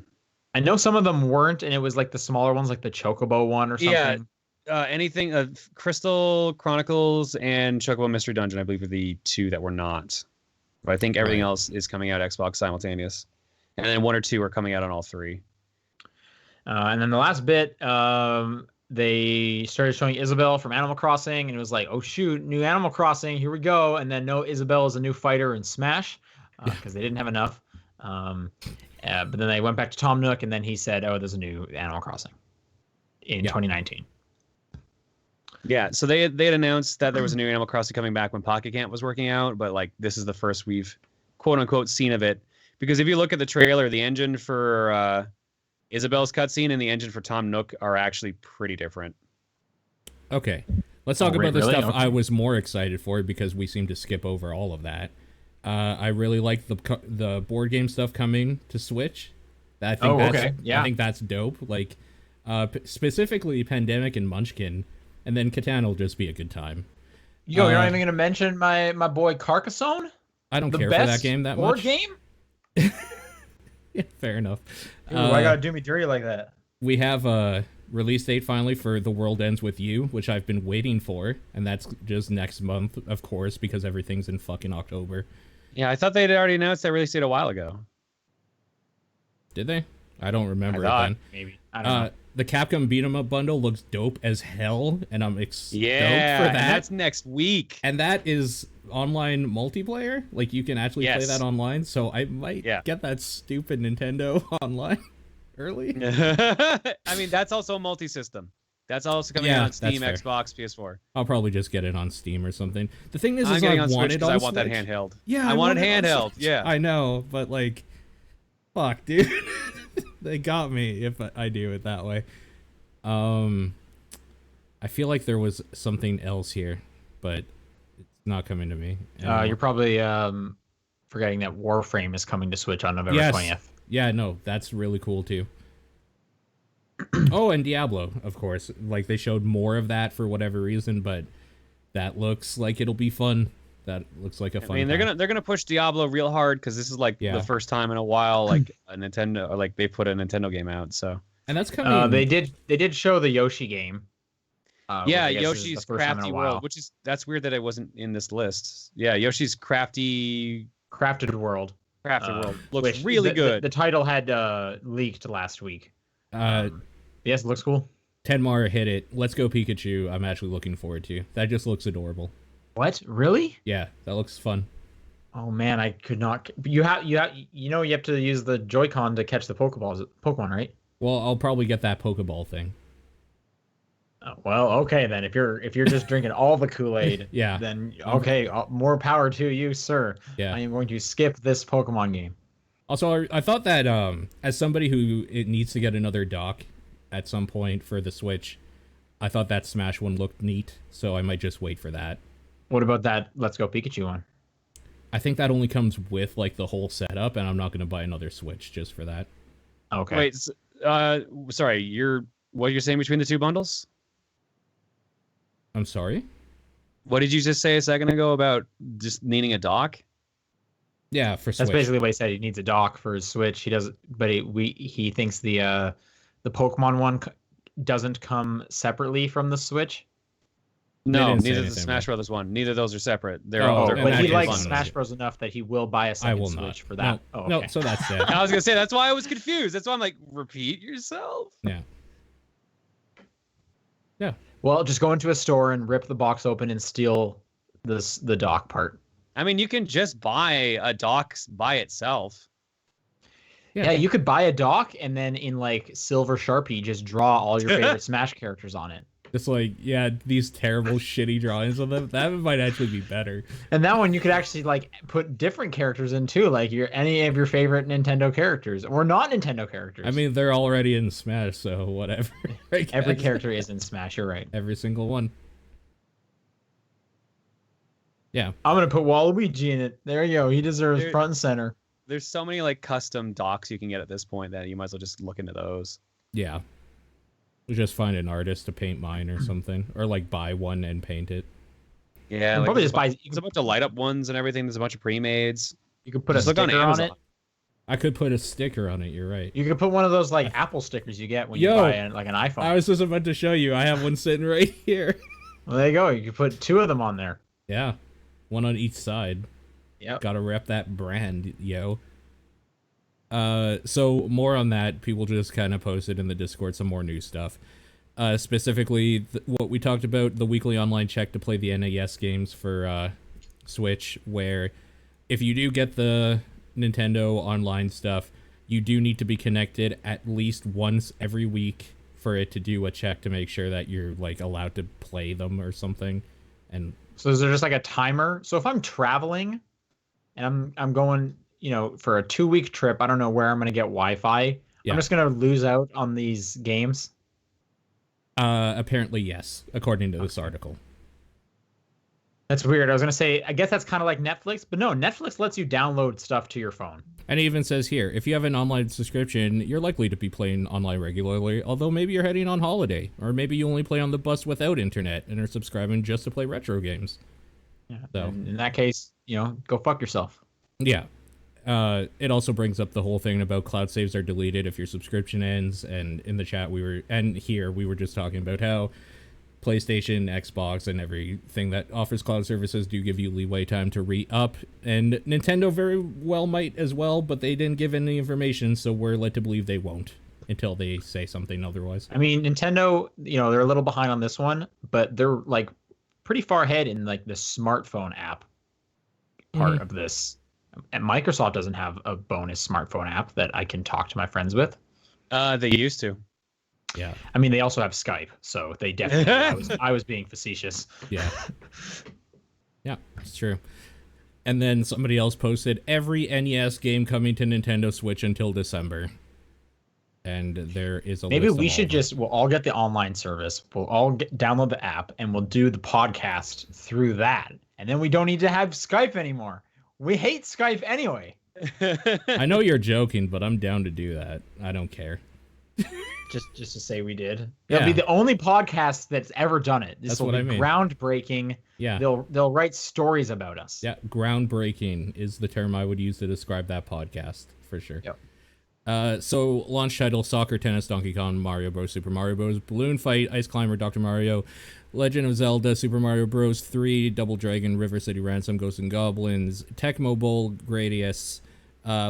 I know some of them weren't, and it was like the smaller ones, like the Chocobo one or something. Yeah, anything Crystal Chronicles and Chocobo Mystery Dungeon, I believe, are the two that were not. But I think everything else is coming out Xbox simultaneous, and then 1 or 2 are coming out on all 3. And then the last bit, they started showing Isabelle from Animal Crossing, and it was like, oh shoot, new Animal Crossing, here we go. And then no, Isabelle is a new fighter in Smash because they didn't have enough. But then they went back to Tom Nook, and then he said, oh, there's a new Animal Crossing in 2019. Yeah, so they had announced that there was a new Animal Crossing coming back when Pocket Camp was working out, but like this is the first we've quote unquote seen of it. Because if you look at the trailer, the engine for Isabel's cutscene and the engine for Tom Nook are actually pretty different. Okay, let's talk about the really? stuff Okay. I was more excited for because we seem to skip over all of that. I really like the board game stuff coming to Switch. I think okay. Yeah. I think that's dope. Like, specifically Pandemic and Munchkin, and then Catan will just be a good time. Yo, you're not even gonna mention my boy Carcassonne? I don't The care for that best game that board much. game? Yeah, fair enough. Ooh, why gotta do me dirty like that? We have a release date finally for The World Ends With You, which I've been waiting for, and that's just next month, of course, because everything's in fucking October. Yeah, I thought they'd already announced that release date a while ago. Did they? I don't remember I thought, it then. Maybe. I don't know. The Capcom Beat 'em Up bundle looks dope as hell, and I'm stoked Yeah, for and that. that's next week. And that is online multiplayer. Like, you can actually play Yes. that online, so I might get that stupid Nintendo online early. I mean, that's also multi-system. That's also coming out on Steam, fair. Xbox, PS4. I'll probably just get it on Steam or something. The thing is I'm I getting on Switch wanted because on I want that Switch. handheld. Yeah, I want it it on handheld. Switch. Yeah. I know, but like, fuck, dude. They got me if I do it that way. I feel like there was something else here, but it's not coming to me. You're probably forgetting that Warframe is coming to Switch on November 20th. Yeah, no, that's really cool too. Oh, and Diablo, of course. Like, they showed more of that for whatever reason, but that looks like it'll be fun. That looks like a fun. I mean, they're gonna push Diablo real hard because this is like the first time in a while like a Nintendo, or like they put a Nintendo game out. So and that's coming. They did show the Yoshi game. Yeah, which I guess is Yoshi's the first time in a Crafty while. World, that's weird that it wasn't in this list. Yeah, Yoshi's Crafted World. World looks Which really good. The title had leaked last week. Yes, it looks cool. Tenmar hit it. Let's Go Pikachu. I'm actually looking forward to. That just looks adorable. What? Really? Yeah, that looks fun. Oh man, I could not. You have to use the Joy-Con to catch the Pokemon, right? Well, I'll probably get that Pokeball thing. Oh, well, okay then. If you're just drinking all the Kool-Aid, Yeah. then okay, more power to you, sir. Yeah. I am going to skip this Pokemon game. Also, I thought that as somebody who it needs to get another dock at some point for the Switch, I thought that Smash one looked neat, so I might just wait for that. What about that Let's Go Pikachu one? I think that only comes with like the whole setup, and I'm not going to buy another Switch just for that. Okay. Wait, sorry, what you're saying between the two bundles? I'm sorry? What did you just say a second ago about just needing a dock? Yeah, for Switch. That's basically what he said. He needs a dock for his Switch. He does, but he thinks the Pokemon one doesn't come separately from the Switch. No, didn't say neither the anything Smash about Brothers one. Neither of those are separate. They're Oh, they're and But that he is likes fun. Smash Bros. Enough that he will buy a I second will Switch not. for that. No, oh, no, okay. so that's it. I was gonna say that's why I was confused. That's why I'm like, repeat yourself. Yeah. Yeah. Well, just go into a store and rip the box open and steal the dock part. I mean, you can just buy a dock by itself. Yeah, you could buy a dock and then in like silver Sharpie just draw all your favorite Smash characters on it. Just like, yeah, these terrible shitty drawings of them. That might actually be better. And that one you could actually like put different characters in too, like any of your favorite Nintendo characters or not Nintendo characters. I mean, they're already in Smash, so whatever. every character is in Smash, you're right. Every single one. Yeah. I'm gonna put Waluigi in it. There you go. He deserves front and center. There's so many like custom docks you can get at this point that you might as well just look into those. Yeah. Just find an artist to paint mine or something. Or like buy one and paint it. Yeah, Like, probably just buy. There's a bunch of light up ones and everything. There's a bunch of pre-mades. You could put Just a look on sticker on Amazon. it. I could put a sticker on it, you're right. You could put one of those like Apple stickers you get when you buy like an iPhone. I was just about to show you. I have one sitting right here. Well, there you go. You could put two of them on there. Yeah. One on each side. Yep. Gotta rep that brand, yo. So more on that. People just kind of posted in the Discord some more new stuff. Specifically, what we talked about, the weekly online check to play the NES games for Switch, where if you do get the Nintendo online stuff, you do need to be connected at least once every week for it to do a check to make sure that you're like allowed to play them or something. And so is there just like a timer? So if I'm traveling and I'm going, for a 2-week trip, I don't know where I'm gonna get Wi-Fi. Yeah. I'm just gonna lose out on these games. Apparently, yes, according to this article. That's weird. I was gonna say, I guess that's kind of like Netflix, but no, Netflix lets you download stuff to your phone. And it even says here, if you have an online subscription, you're likely to be playing online regularly, although maybe you're heading on holiday, or maybe you only play on the bus without internet and are subscribing just to play retro games. Yeah. So And in that case, go fuck yourself. Yeah. It also brings up the whole thing about cloud saves are deleted if your subscription ends, and in the chat we were just talking about how PlayStation, Xbox, and everything that offers cloud services do give you leeway time to re-up, and Nintendo very well might as well, but they didn't give any information, so we're led to believe they won't until they say something otherwise. I mean, Nintendo, they're a little behind on this one, but they're like pretty far ahead in like the smartphone app part of this. And Microsoft doesn't have a bonus smartphone app that I can talk to my friends with. They used to. Yeah. I mean, they also have Skype, so they definitely. I was being facetious. Yeah. Yeah, it's true. And then somebody else posted every NES game coming to Nintendo Switch until December. And there is a Maybe list of we all should of them. we'll all get the online service. We'll all download the app and we'll do the podcast through that. And then we don't need to have Skype anymore. We hate Skype anyway. I know you're joking, but I'm down to do that. I don't care. Just to say we did. Yeah. It'll be the only podcast that's ever done it. This That's will what be I mean. groundbreaking. Yeah. They'll write stories about us. Yeah, groundbreaking is the term I would use to describe that podcast, for sure. Yep. So, launch title, Soccer, Tennis, Donkey Kong, Mario Bros, Super Mario Bros, Balloon Fight, Ice Climber, Dr. Mario, Legend of Zelda, Super Mario Bros 3, Double Dragon, River City Ransom, Ghosts and Goblins, Tecmo Bowl, Gradius,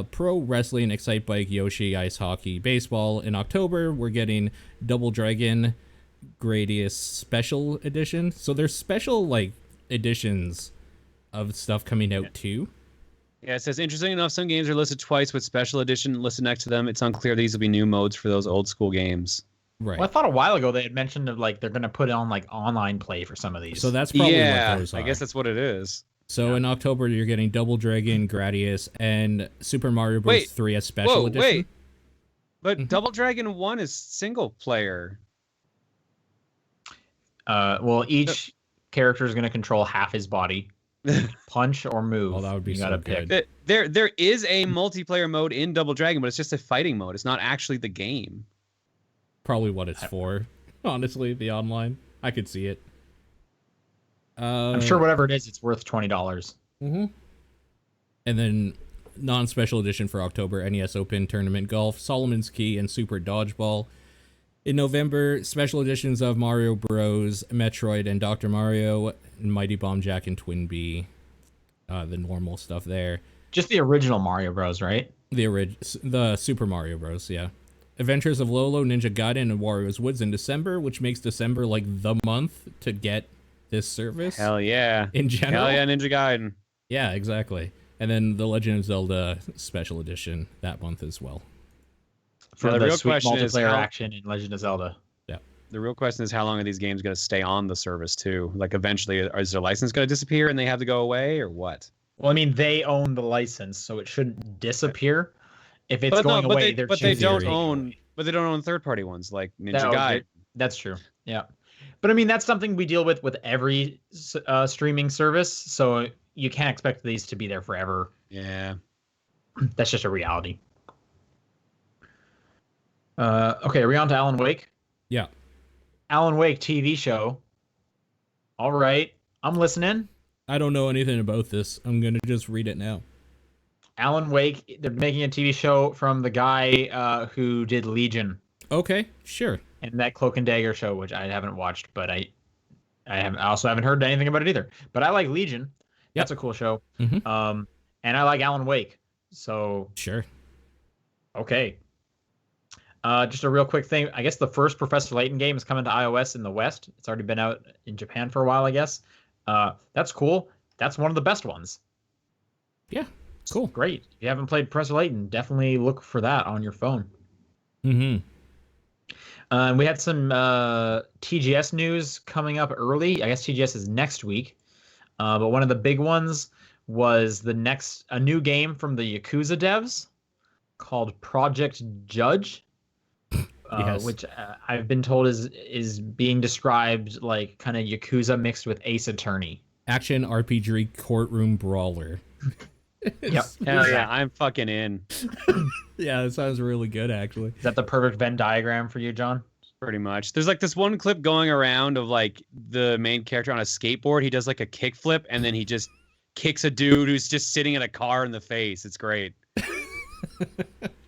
Pro Wrestling, Excite Bike, Yoshi, Ice Hockey, Baseball. In October, we're getting Double Dragon, Gradius Special Edition. So there's special, like, editions of stuff coming out, too. Yeah, it says, interesting enough, some games are listed twice with special edition listed next to them. It's unclear these will be new modes for those old school games. Right. Well, I thought a while ago they had mentioned of like they're gonna put on like online play for some of these. So that's probably Yeah, what those are. I guess that's what it is. So in October, you're getting Double Dragon, Gradius, and Super Mario Bros. Wait. 3 as special edition. Wait. But Double Dragon 1 is single player. Well, each character is gonna control half his body, punch or move. Oh, that would be you so gotta good. pick. There is a multiplayer mode in Double Dragon, but it's just a fighting mode. It's not actually the game. Probably what it's for. Honestly, the online. I could see it. I'm sure whatever it is, it's worth $20. Mm-hmm. And then non-special edition for October, NES Open Tournament Golf, Solomon's Key, and Super Dodgeball. In November, special editions of Mario Bros, Metroid, and Dr. Mario, and Mighty Bomb Jack and Twin Bee. The normal stuff there. Just the original Mario Bros, right? The Super Mario Bros, yeah. Adventures of Lolo, Ninja Gaiden, and Wario's Woods in December, which makes December like the month to get this service. Hell yeah. In general. Hell yeah, Ninja Gaiden. Yeah, exactly. And then the Legend of Zelda Special Edition that month as well. For the the real sweet question is multiplayer how- action in Legend of Zelda. The real question is how long are these games going to stay on the service too? Like eventually, is their license going to disappear and they have to go away, or what? Well, I mean, they own the license, so it shouldn't disappear. If it's going away, they're but they choosing don't to take it own. away. But they don't own third-party ones like Ninja That- Gaiden. That's true. Yeah, but I mean, that's something we deal with every streaming service. So you can't expect these to be there forever. Yeah. That's just a reality. Okay, are we on to Alan Wake? Yeah. Alan Wake TV show. All right, I'm listening. I don't know anything about this. I'm going to just read it now. Alan Wake, they're making a TV show from the guy who did Legion Okay, sure. and that Cloak and Dagger show, which I haven't watched, but I also haven't heard anything about it either. But I like Legion. Yep. That's a cool show. Mhm. And I like Alan Wake. So Sure. okay. Just a real quick thing. I guess the first Professor Layton game is coming to iOS in the West. It's already been out in Japan for a while, I guess. That's cool. That's one of the best ones. Yeah, cool. Great. If you haven't played Professor Layton, definitely look for that on your phone. Mm-hmm. We had some TGS news coming up early. I guess TGS is next week. But one of the big ones was a new game from the Yakuza devs called Project Judge, Yes. which I've been told is being described like kind of Yakuza mixed with Ace Attorney. Action RPG courtroom brawler. Yep. Hell yeah, I'm fucking in. Yeah, that sounds really good, actually. Is that the perfect Venn diagram for you, John? Pretty much. There's like this one clip going around of like the main character on a skateboard. He does like a kickflip and then he just kicks a dude who's just sitting in a car in the face. It's great.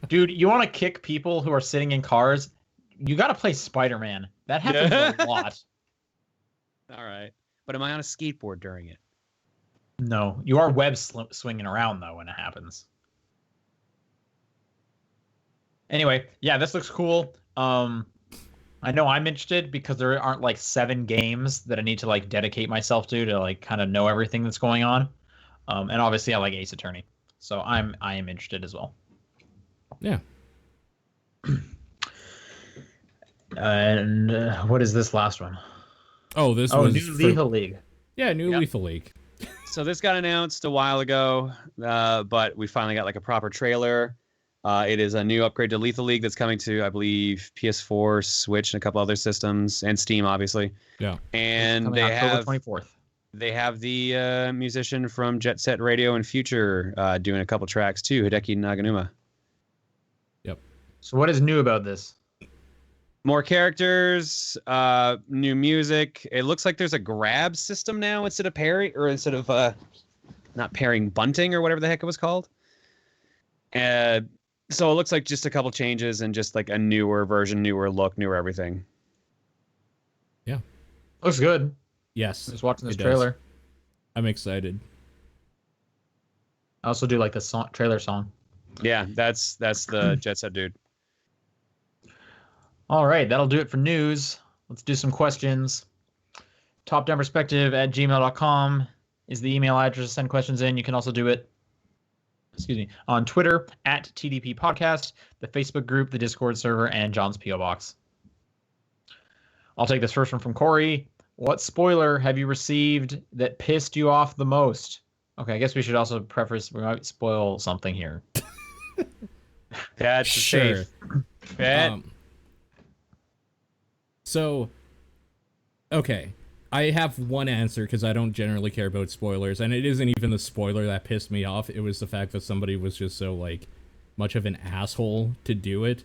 Dude, you want to kick people who are sitting in cars? You got to play Spider-Man. That happens a lot. All right. But am I on a skateboard during it? No, you are web swinging around though when it happens. Anyway, yeah, this looks cool. I know I'm interested because there aren't like 7 games that I need to like dedicate myself to like kind of know everything that's going on. And obviously I like Ace Attorney, so I am interested as well. Yeah. And what is this last one? Oh, this Oh, was new Lethal League. Yeah, new Yep. Lethal League. So this got announced a while ago, but we finally got like a proper trailer. It is a new upgrade to Lethal League that's coming to, I believe, PS4, Switch, and a couple other systems, and Steam, obviously. Yeah. And Coming October 24th. They have the musician from Jet Set Radio and Future doing a couple tracks too, Hideki Naganuma. Yep. So what is new about this? More characters, new music. It looks like there's a grab system now instead of parry, or instead of not parrying, bunting, or whatever the heck it was called. So it looks like just a couple changes and just like a newer version, newer look, newer everything. Yeah. Looks good. Yes. Just watching this it does. trailer. I'm excited. I also do like the trailer song. Yeah, that's the Jet Set dude. All right, that'll do it for news. Let's do some questions. topdownperspective@gmail.com is the email address to send questions in. You can also do it, on Twitter @TDP Podcast, the Facebook group, the Discord server, and John's P.O. Box. I'll take this first one from Corey. What spoiler have you received that pissed you off the most? Okay, I guess we should also preface, we might spoil something here. That's Sure. safe. Bet. So, okay. I have one answer because I don't generally care about spoilers, and it isn't even the spoiler that pissed me off. It was the fact that somebody was just so, like, much of an asshole to do it.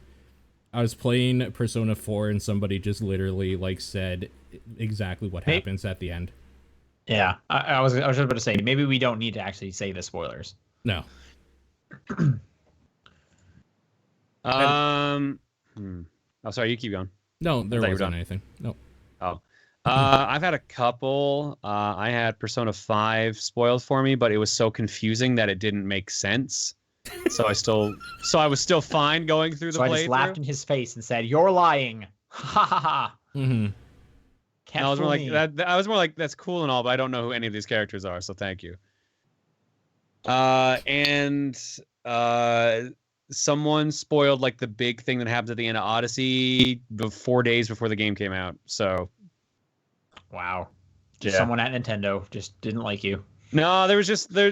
I was playing Persona 4 and somebody just literally, like, said exactly what happens at the end. Yeah, I was just about to say, maybe we don't need to actually say the spoilers. No. Oh, sorry, you keep going. No, there thought you were wasn't done. anything. No. Oh. I've had a couple. I had Persona 5 spoiled for me, but it was so confusing that it didn't make sense. So I was still fine going through the So I just laughed playthrough. in his face and said, "You're lying." Ha ha ha. Mm-hmm. Can't I was more fool like me. that. I was more like, that's cool and all, but I don't know who any of these characters are, so thank you. Someone spoiled like the big thing that happened at the end of Odyssey 4 days before the game came out. So Wow. Yeah. Someone at Nintendo just didn't like you. no, there's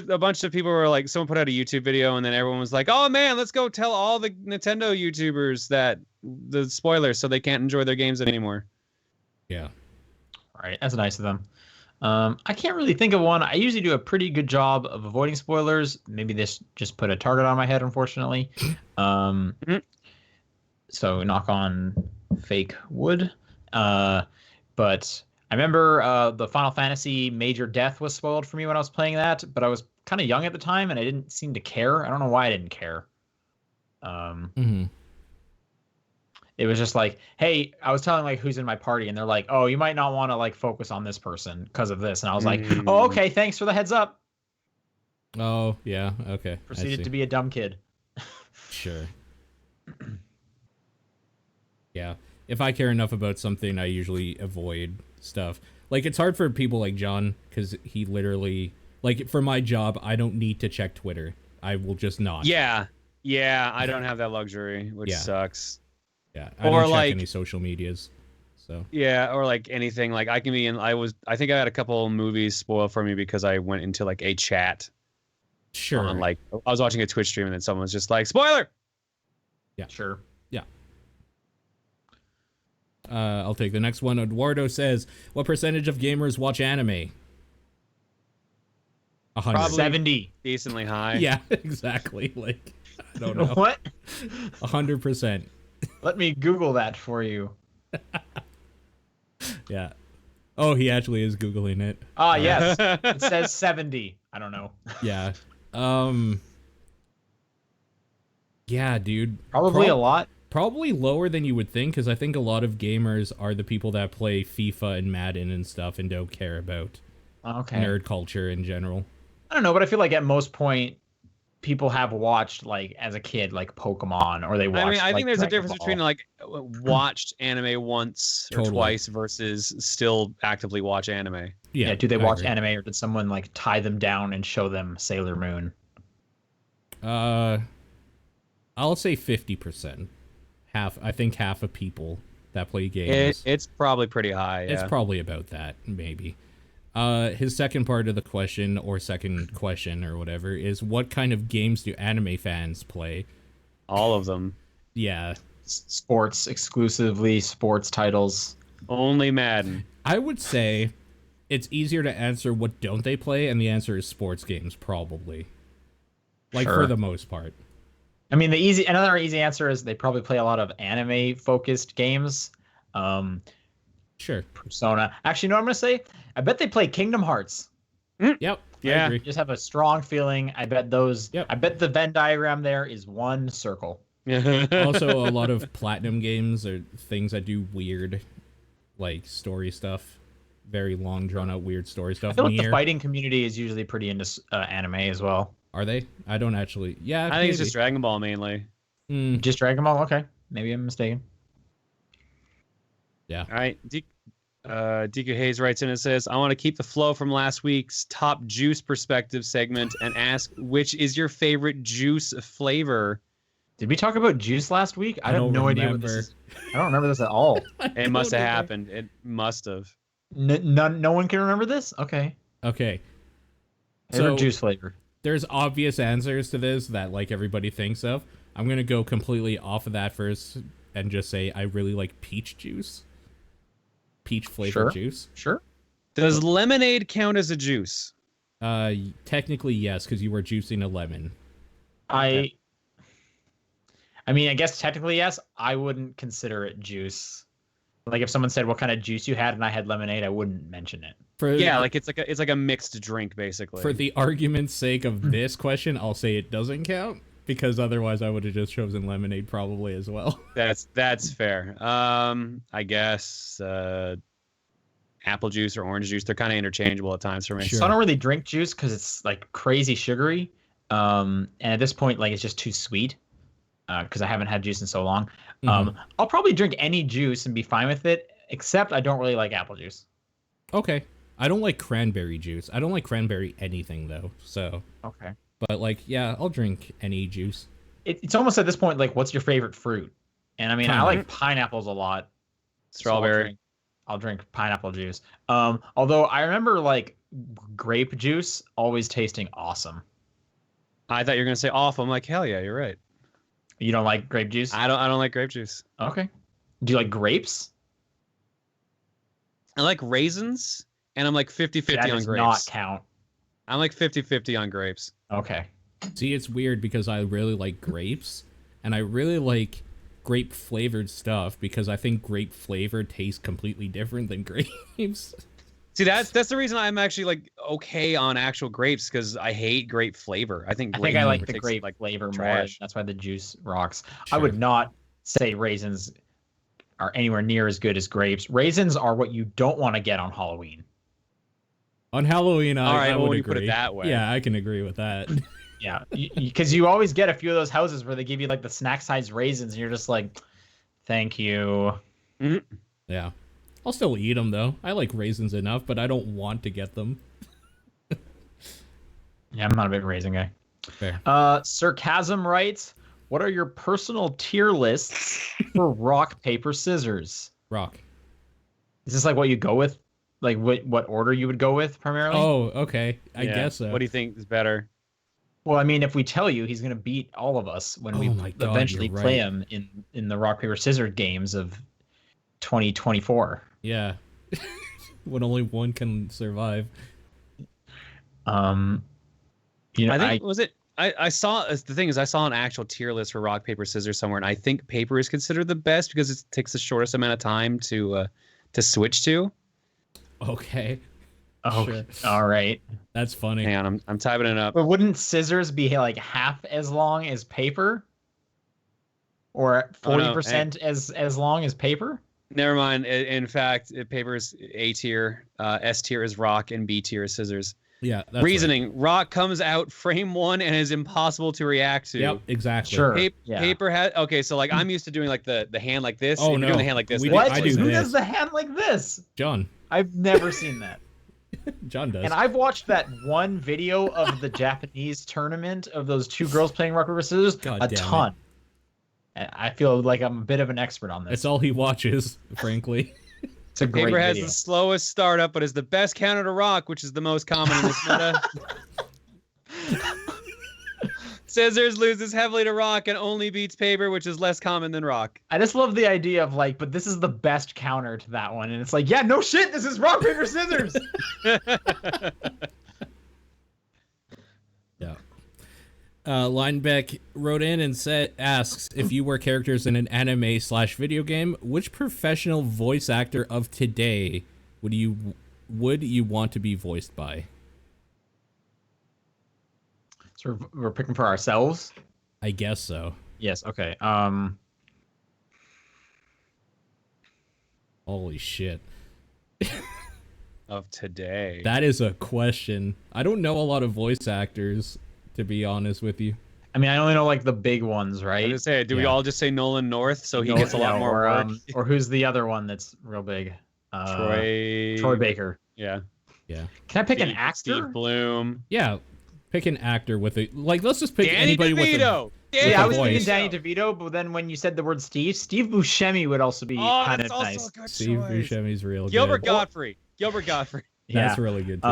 a bunch of people who were like, someone put out a YouTube video and then everyone was like, oh man, let's go tell all the Nintendo YouTubers that the spoilers so they can't enjoy their games anymore. Yeah. All right, that's nice of them. I can't really think of one. I usually do a pretty good job of avoiding spoilers. Maybe this just put a target on my head, unfortunately. So knock on fake wood. But I remember the Final Fantasy Major Death was spoiled for me when I was playing that, but I was kind of young at the time and I didn't seem to care. I don't know why I didn't care. It was just like, hey, I was telling like who's in my party, and they're like, oh, you might not want to like focus on this person because of this. And I was like, oh, okay, thanks for the heads up. Oh, yeah. Okay. I Proceeded see. to be a dumb kid. Sure. Yeah. If I care enough about something, I usually avoid stuff. Like, it's hard for people like John, because he literally... Like, for my job, I don't need to check Twitter. I will just not. Yeah, I don't have that luxury, which sucks. Yeah, I don't check any social medias. So yeah, or like anything. Like I can be in. I think I had a couple movies spoiled for me because I went into like a chat. Sure. On, like I was watching a Twitch stream and then someone was just like, spoiler. Yeah. Sure. Yeah. I'll take the next one. Eduardo says, what percentage of gamers watch anime? 100. Probably 70. decently high. Yeah, exactly. Like, I don't know. What? 100%. Let me Google that for you. Yeah. Oh, he actually is Googling it. Ah, yes. It says 70. I don't know. Yeah. Yeah, dude. Probably a lot. Probably lower than you would think, because I think a lot of gamers are the people that play FIFA and Madden and stuff and don't care about nerd culture in general. I don't know, but I feel like at most point, people have watched, like, as a kid, like Pokemon, or they watched. I mean, I think there's a Dragon difference Ball. between like watched anime once or Totally. twice versus still actively watch anime. Yeah, do they I watch agree. anime, or did someone like tie them down and show them Sailor Moon? I'll say 50%. I think half of people that play games. It's probably pretty high. Yeah. It's probably about that, maybe. His second part of the question, or second question, or whatever, is what kind of games do anime fans play? all of them. Yeah. Sports, exclusively sports titles. Only Madden. I would say it's easier to answer what don't they play, and the answer is sports games, probably. Like, Sure. for the most part. I mean, another easy answer is they probably play a lot of anime-focused games. Sure. Persona. Actually, you know what I'm gonna say? I bet they play Kingdom Hearts. Yep. Yeah. I agree. Just have a strong feeling. I bet those. Yep. I bet the Venn diagram there is one circle. Also, a lot of platinum games are things that do weird, like, story stuff. Very long, drawn-out, weird story I stuff. feel like the Nier. fighting community is usually pretty into anime as well. Are they? I don't actually. Yeah, I think it's maybe. just Dragon Ball mainly. Just Dragon Ball? Okay. Maybe I'm mistaken. Yeah. All right. DQ Hayes writes in and says, I want to keep the flow from last week's top juice perspective segment and ask, which is your favorite juice flavor? Did we talk about juice last week? I have don't no idea what this remember. is. I don't remember this at all. It must have happened. It must have. No one can remember this? Okay. Okay. Favorite So- juice flavor. There's obvious answers to this that, like, everybody thinks of. I'm gonna go completely off of that first and just say I really like peach juice. Peach flavored Sure. juice. Sure. Does lemonade count as a juice? Technically yes, because you were juicing a lemon. I mean, I guess technically yes. I wouldn't consider it juice. Like if someone said what kind of juice you had and I had lemonade, I wouldn't mention it. Yeah, like it's like a mixed drink basically. For the argument's sake of this question, I'll say it doesn't count, because otherwise I would have just chosen lemonade probably as well. That's fair. I guess apple juice or orange juice, they're kind of interchangeable at times for me. Sure. So I don't really drink juice because it's like crazy sugary. And at this point, like it's just too sweet. Because I haven't had juice in so long. I'll probably drink any juice and be fine with it, except I don't really like apple juice. Okay. I don't like cranberry juice. I don't like cranberry anything though. So, Okay. but like, yeah, I'll drink any juice. It's almost at this point like, what's your favorite fruit? And I mean, I like pineapples a lot. Strawberry. So I'll drink pineapple juice. Although I remember like grape juice always tasting awesome. I thought you were gonna say awful. I'm like, hell yeah, you're right. You don't like grape juice? I don't like grape juice. Okay. Do you like grapes? I like raisins, and I'm like 50-50 That on does grapes. not count. I'm like 50-50 on grapes. Okay. See, it's weird because I really like grapes, and I really like grape flavored stuff because I think grape flavor tastes completely different than grapes. See, that's the reason I'm actually like okay on actual grapes, because I hate grape flavor. I think I like the tastes grape like flavor more. trash. That's why the juice rocks. Sure. I would not say raisins are anywhere near as good as grapes. Raisins are what you don't want to get on Halloween. On Halloween, All right, I well, would when you agree. put it that way. Yeah, I can agree with that. Yeah, because you always get a few of those houses where they give you like the snack size raisins, and you're just like, thank you. Yeah. I'll still eat them, though. I like raisins enough, but I don't want to get them. Yeah, I'm not a big raisin guy. Fair. Sarcasm writes, what are your personal tier lists for rock, paper, scissors? Rock. Is this like what you go with? Like what order you would go with primarily? Oh, okay. I Yeah. guess so. What do you think is better? Well, I mean, if we tell you he's going to beat all of us when we Oh my God, eventually you're play right. him in the rock paper scissors games of 2024. Yeah. When only one can survive. Um, you know, I think was it. I saw the thing is I saw an actual tier list for rock paper scissors somewhere, and I think paper is considered the best because it takes the shortest amount of time to switch to. Okay. oh, Sure. all right. That's funny. Hang on, I'm typing it up. But wouldn't scissors be like half as long as paper, or 40% as long as paper? Never mind. In fact, paper is A tier, S tier is rock, and B tier is scissors. Yeah, that's Reasoning: rock comes out frame 1 and is impossible to react to. Yep, exactly. Sure. Paper has so like I'm used to doing like the hand like this. Oh, If you're no. doing the hand like this. We then do- it's I always- do Who this. does the hand like this? John. I've never seen that. John does. And I've watched that one video of the Japanese tournament of those two girls playing rock paper scissors God a damn it. ton. And I feel like I'm a bit of an expert on this. It's all he watches, frankly. It's a great Paper has video. the slowest startup, but is the best counter to rock, which is the most common in this meta. Scissors loses heavily to rock and only beats paper, which is less common than rock. I just love the idea of like, but this is the best counter to that one, and it's like, yeah, no shit, this is rock paper scissors. Yeah. Linebeck wrote in and asks if you were characters in an anime/video game, which professional voice actor of today would you want to be voiced by? So we're picking for ourselves. I guess so. Yes. Okay. Holy shit. Of today. That is a question. I don't know a lot of voice actors, to be honest with you. I mean, I only know like the big ones, I right? was say, do we Yeah. all just say Nolan North so he No, gets a lot yeah, more or, work? or who's the other one that's real big? Troy Baker. Yeah. Yeah. Can I pick an Steve actor? Bloom. Yeah. Pick an actor with a let's just pick Danny anybody DeVito. with Yeah, a I was thinking voice. Danny DeVito, but then when you said the word Steve Buscemi would also be Oh, kind that's of also nice. a good Steve choice. Buscemi's real Gilbert good. Godfrey. Gilbert Godfrey. That's Yeah. really good too.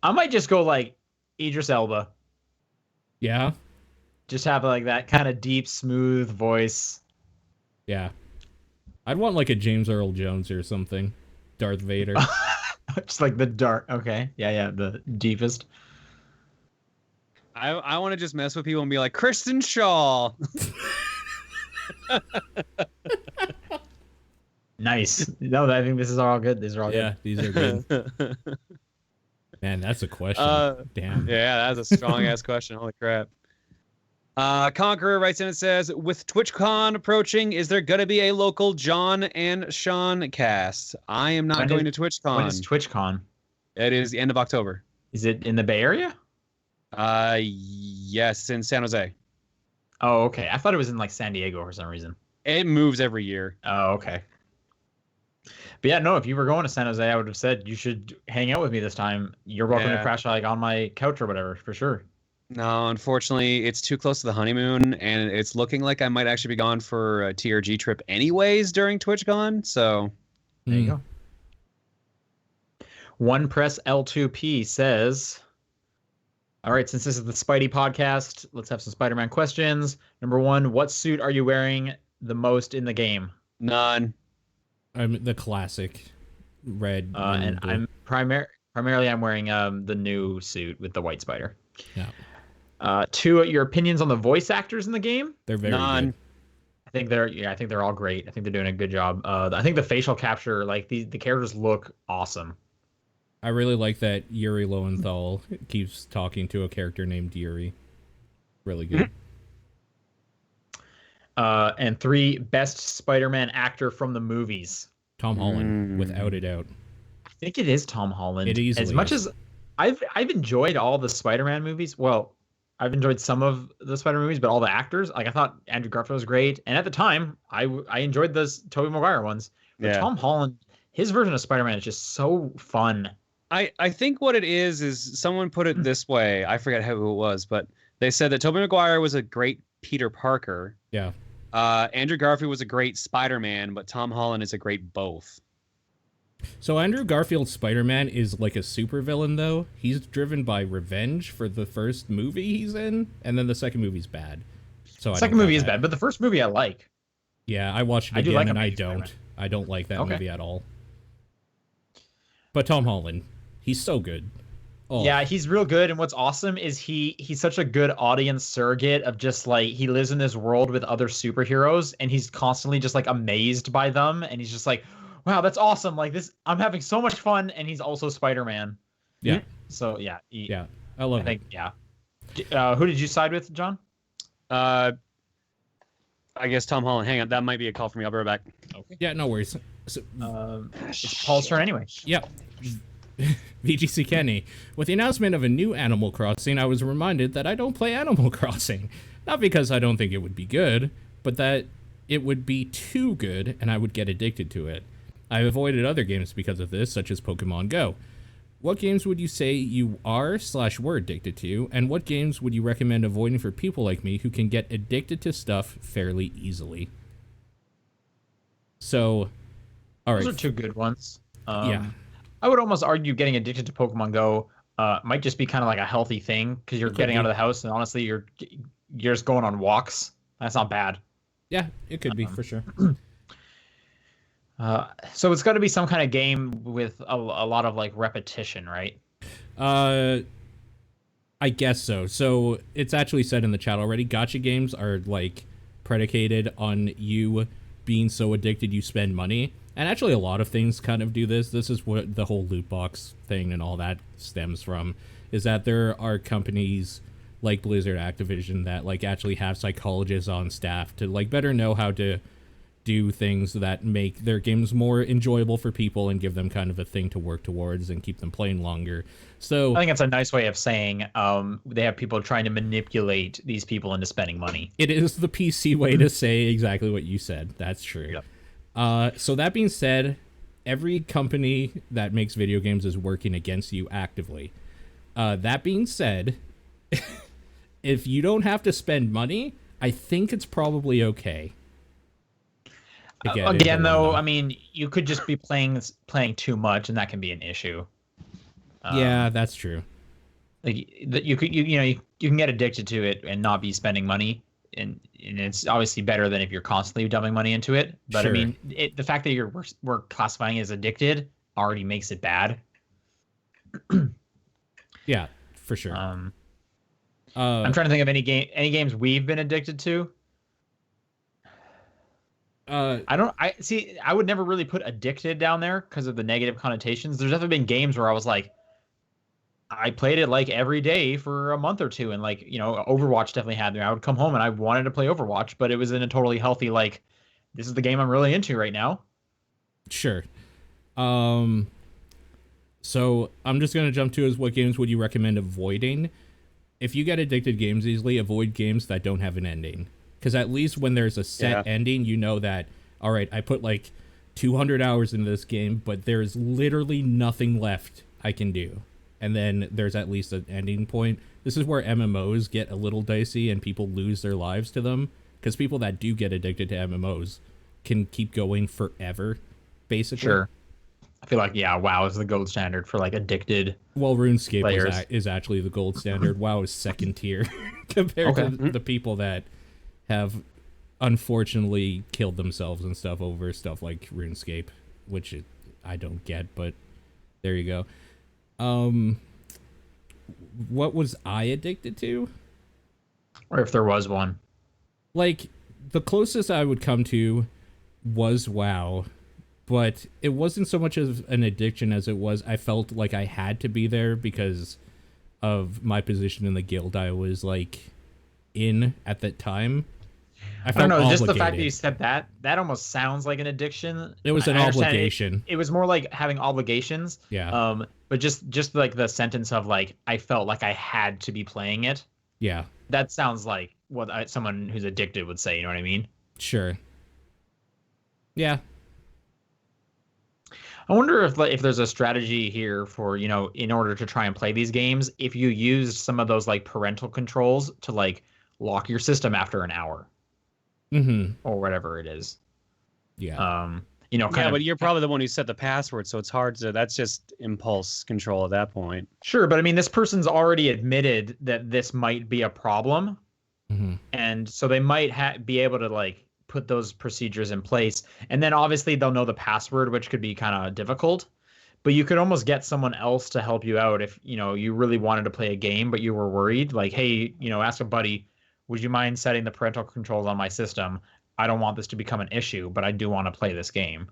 I might just go like Idris Elba. Yeah. Just have like that kind of deep, smooth voice. Yeah. I'd want like a James Earl Jones or something. Darth Vader. Just like the dark. Okay. Yeah, the deepest. I want to just mess with people and be like, Kristen Shaw. Nice. No, I think this is all good. These are all Yeah, good. these are good. Man, that's a question. Damn. Yeah, that's a strong ass question. Holy crap. Conqueror writes in and says, with TwitchCon approaching, is there going to be a local John and Sean cast? I am not going to TwitchCon. When is TwitchCon? It is the end of October. Is it in the Bay Area? Yes, in San Jose. Oh, okay. I thought it was in like San Diego for some reason. It moves every year. Oh, okay. But yeah, no, if you were going to San Jose, I would have said you should hang out with me this time. You're welcome to crash like on my couch or whatever, for sure. No, unfortunately, it's too close to the honeymoon, and it's looking like I might actually be gone for a TRG trip anyways during TwitchCon. So There you go. One Press L2P says, all right, since this is the Spidey podcast, let's have some Spider-Man questions. Number one, what suit are you wearing the most in the game? none. I'm the classic red. And blue. I'm primarily I'm wearing the new suit with the white spider. Yeah. Two, your opinions on the voice actors in the game? They're very None. good. I think they're all great. I think they're doing a good job. I think the facial capture, like the characters look awesome. I really like that Yuri Lowenthal keeps talking to a character named Yuri. Really good. And three, best Spider-Man actor from the movies. Tom Holland, without a doubt. I think it is Tom Holland. It easily as much is. as I've enjoyed all the Spider-Man movies. Well, I've enjoyed some of the Spider movies, but all the actors, like I thought Andrew Garfield was great, and at the time, I enjoyed those Tobey Maguire ones. But Yeah. Tom Holland, his version of Spider-Man is just so fun. I think what it is someone put it this way. I forget who it was, but they said that Tobey Maguire was a great Peter Parker. Yeah. Andrew Garfield was a great Spider-Man, but Tom Holland is a great both. So Andrew Garfield's Spider-Man is like a supervillain, though. He's driven by revenge for the first movie he's in, and then the second movie's bad. So The second movie is bad, but the first movie I like. Yeah, I watched it I do again, like and I Amazing don't. Spider-Man. I don't like that Okay. movie at all. But Tom Holland, he's so good. Oh, Yeah, he's real good, and what's awesome is he's such a good audience surrogate of just like he lives in this world with other superheroes, and he's constantly just like amazed by them, and he's just like, wow, that's awesome! Like this, I'm having so much fun, and he's also Spider-Man. yeah, So yeah, yeah. I love I it. think yeah. Who did you side with, John? I guess Tom Holland. Hang on, that might be a call for me. I'll be right back. Okay. Yeah, no worries. So, It's Paul's turn anyway. yeah. VGC Kenny. With the announcement of a new Animal Crossing, I was reminded that I don't play Animal Crossing. Not because I don't think it would be good, but that it would be too good and I would get addicted to it. I've avoided other games because of this, such as Pokemon Go. What games would you say you are/were addicted to, and what games would you recommend avoiding for people like me who can get addicted to stuff fairly easily? So, all right. Those are two good ones. Yeah. I would almost argue getting addicted to Pokemon Go might just be kind of like a healthy thing because you're getting out of the house and honestly you're just going on walks. That's not bad. Yeah, it could be for sure. So it's got to be some kind of game with a lot of like repetition, right? I guess so. So it's actually said in the chat already. Gacha games are like predicated on you being so addicted you spend money. And actually a lot of things kind of do this. This is what the whole loot box thing and all that stems from, is that there are companies like Blizzard, Activision that like actually have psychologists on staff to like better know how to do things that make their games more enjoyable for people and give them kind of a thing to work towards and keep them playing longer. So I think that's a nice way of saying they have people trying to manipulate these people into spending money. it is the PC way to say exactly what you said. That's true. Yep. So that being said, every company that makes video games is working against you actively. That being said, if you don't have to spend money, I think it's probably okay. Again, though, I mean, you could just be playing too much, and that can be an issue. Yeah, that's true. Like you can get addicted to it and not be spending money, and it's obviously better than if you're constantly dumping money into it. But Sure. I mean, the fact that we're classifying it as addicted already makes it bad. Yeah, for sure. I'm trying to think of any games we've been addicted to. I would never really put addicted down there because of the negative connotations. There's definitely been games where I was like, I played it like every day for a month or two, and like, Overwatch definitely had me. I would come home and I wanted to play Overwatch, but it was in a totally healthy, like, this is the game I'm really into right now. Sure. So I'm just gonna jump to is what games would you recommend avoiding? If you get addicted to games easily, avoid games that don't have an ending. Because at least when there's a set ending, you know that, all right, I put like 200 hours into this game, but there's literally nothing left I can do. And then there's at least an ending point. This is where MMOs get a little dicey and people lose their lives to them. Because people that do get addicted to MMOs can keep going forever, basically. Sure. I feel like, WoW is the gold standard for like addicted. Well, RuneScape players. is actually the gold standard. WoW is second tier compared to the people that have unfortunately killed themselves and stuff over stuff like RuneScape, which I don't get, but there you go. What was I addicted to? Or if there was one. Like, the closest I would come to was WoW, but it wasn't so much of an addiction as it was I felt like I had to be there because of my position in the guild I was like in at that time. I don't know, obligated. just the fact that you said that almost sounds like an addiction. It was an I understand obligation. It was more like having obligations. Yeah. But just like the sentence of like, I felt like I had to be playing it. Yeah. That sounds like what someone who's addicted would say. You know what I mean? Sure. Yeah. I wonder if there's a strategy here for, in order to try and play these games, if you used some of those like parental controls to like lock your system after an hour. Mm-hmm. Or whatever it is. Yeah. you know, Yeah, but you're probably the one who set the password, so it's hard to. That's just impulse control at that point. Sure, but I mean, this person's already admitted that this might be a problem, and so they might be able to like put those procedures in place, and then obviously they'll know the password, which could be kind of difficult. But you could almost get someone else to help you out if, you know, you really wanted to play a game, but you were worried. Like, hey, you know, ask a buddy, would you mind setting the parental controls on my system? I don't want this to become an issue, but I do want to play this game.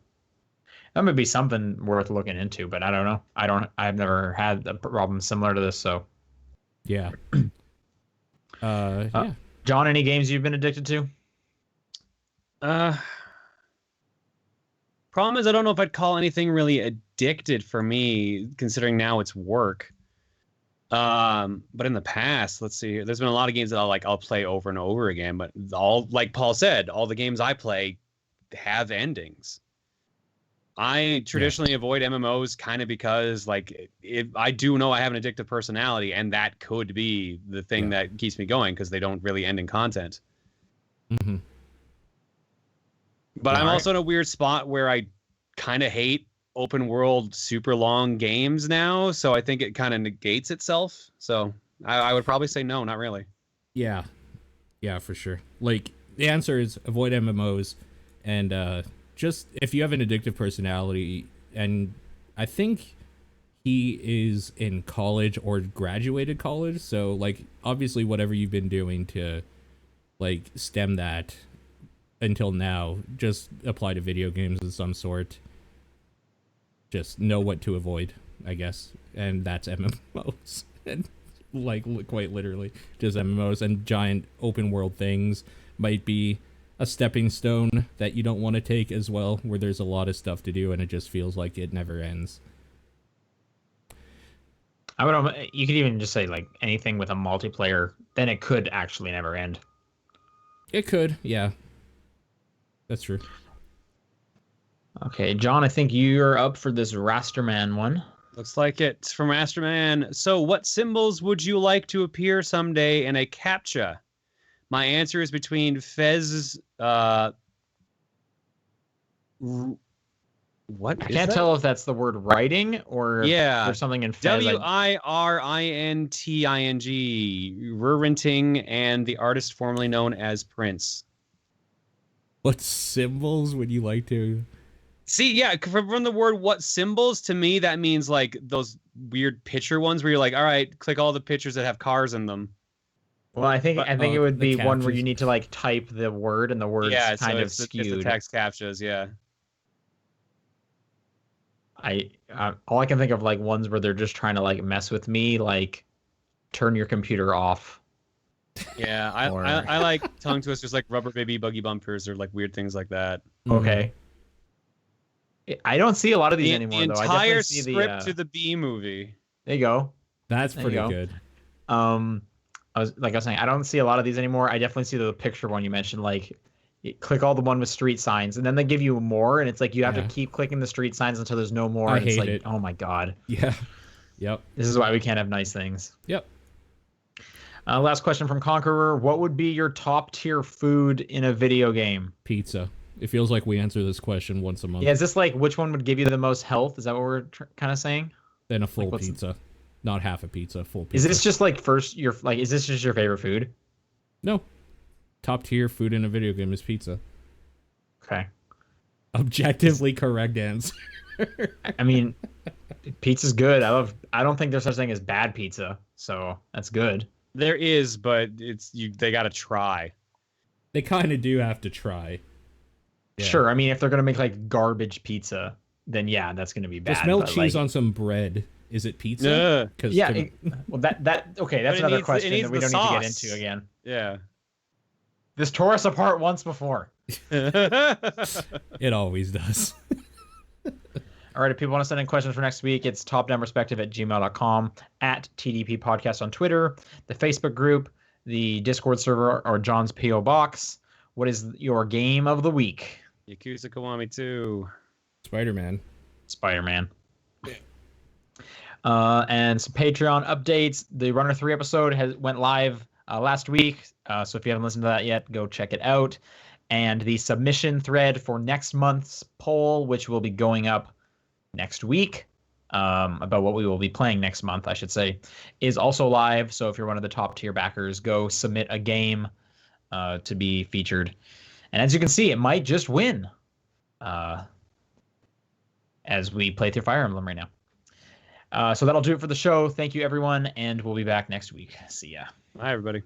That would be something worth looking into, but I don't know. I've never had a problem similar to this, so. Yeah. Yeah. John, any games you've been addicted to? Problem is, I don't know if I'd call anything really addicted for me, considering now it's work. But in the past, let's see, there's been a lot of games that I'll play over and over again, but all, like Paul said, all the games I play have endings. I traditionally avoid MMOs kind of because, like, I do know I have an addictive personality, and that could be the thing that keeps me going because they don't really end in content. But I'm also in a weird spot where I kind of hate open world, super long games now, so I think it kind of negates itself. So I would probably say no, not really. Yeah, for sure. Like, the answer is avoid MMOs, and just if you have an addictive personality, and I think he is in college or graduated college, so like obviously whatever you've been doing to like stem that until now, just apply to video games of some sort. Just know what to avoid, I guess, and that's MMOs. And like quite literally just MMOs, and giant open world things might be a stepping stone that you don't want to take as well, where there's a lot of stuff to do and it just feels like it never ends. You could even just say like anything with a multiplayer, then it could actually never end. It could, yeah. That's true. Okay, John, I think you're up for this Rasterman one. Looks like it from Rasterman. So what symbols would you like to appear someday in a CAPTCHA? My answer is between Fez. What? I can't tell if that's the word writing or if there's something in Fez. WIRINTING, Rurinting, and the artist formerly known as Prince. What symbols would you like to? See, yeah, from the word "what symbols," to me that means like those weird picture ones where you're like, all right, click all the pictures that have cars in them. Well, I think it would be one where you need to like type the word and the word's kind of skewed. It's the text captchas, yeah. All I can think of like ones where they're just trying to like mess with me, like turn your computer off. Yeah, I like tongue twisters like rubber baby buggy bumpers or like weird things like that. Okay. I don't see a lot of these anymore, the though. Entire script to the B movie. There you go. That's pretty good. I was saying, I don't see a lot of these anymore. I definitely see the picture one you mentioned, like click all the one with street signs, and then they give you more, and it's like you have to keep clicking the street signs until there's no more. I and it's hate like, it. oh my god. Yeah. Yep. This is why we can't have nice things. Yep. Last question from Conqueror. What would be your top tier food in a video game? Pizza. It feels like we answer this question once a month. Yeah, is this like which one would give you the most health? Is that what we're kind of saying? Then a full pizza. Not half a pizza, full pizza. Is this just like is this just your favorite food? No. Top tier food in a video game is pizza. Okay. Objectively correct answer. I mean, pizza's good. I don't think there's such thing as bad pizza, so that's good. There is, but they got to try. They kind of do have to try. Yeah. Sure. I mean, if they're gonna make like garbage pizza, then yeah, that's gonna be bad. Just melt cheese on some bread. Is it pizza? Well, okay. That's another question that we don't need to get into again. Yeah. This tore us apart once before. It always does. All right, if people want to send in questions for next week, it's topdownperspective@gmail.com, at TDP Podcast on Twitter, the Facebook group, the Discord server, or John's P.O. Box. What is your game of the week? Yakuza Kiwami 2. Spider-Man. And some Patreon updates. The Runner 3 episode went live last week. So if you haven't listened to that yet, go check it out. And the submission thread for next month's poll, which will be going up next week, about what we will be playing next month, I should say, is also live. So if you're one of the top tier backers, go submit a game to be featured. And as you can see, it might just win as we play through Fire Emblem right now. So that'll do it for the show. Thank you, everyone, and we'll be back next week. See ya. Bye, everybody.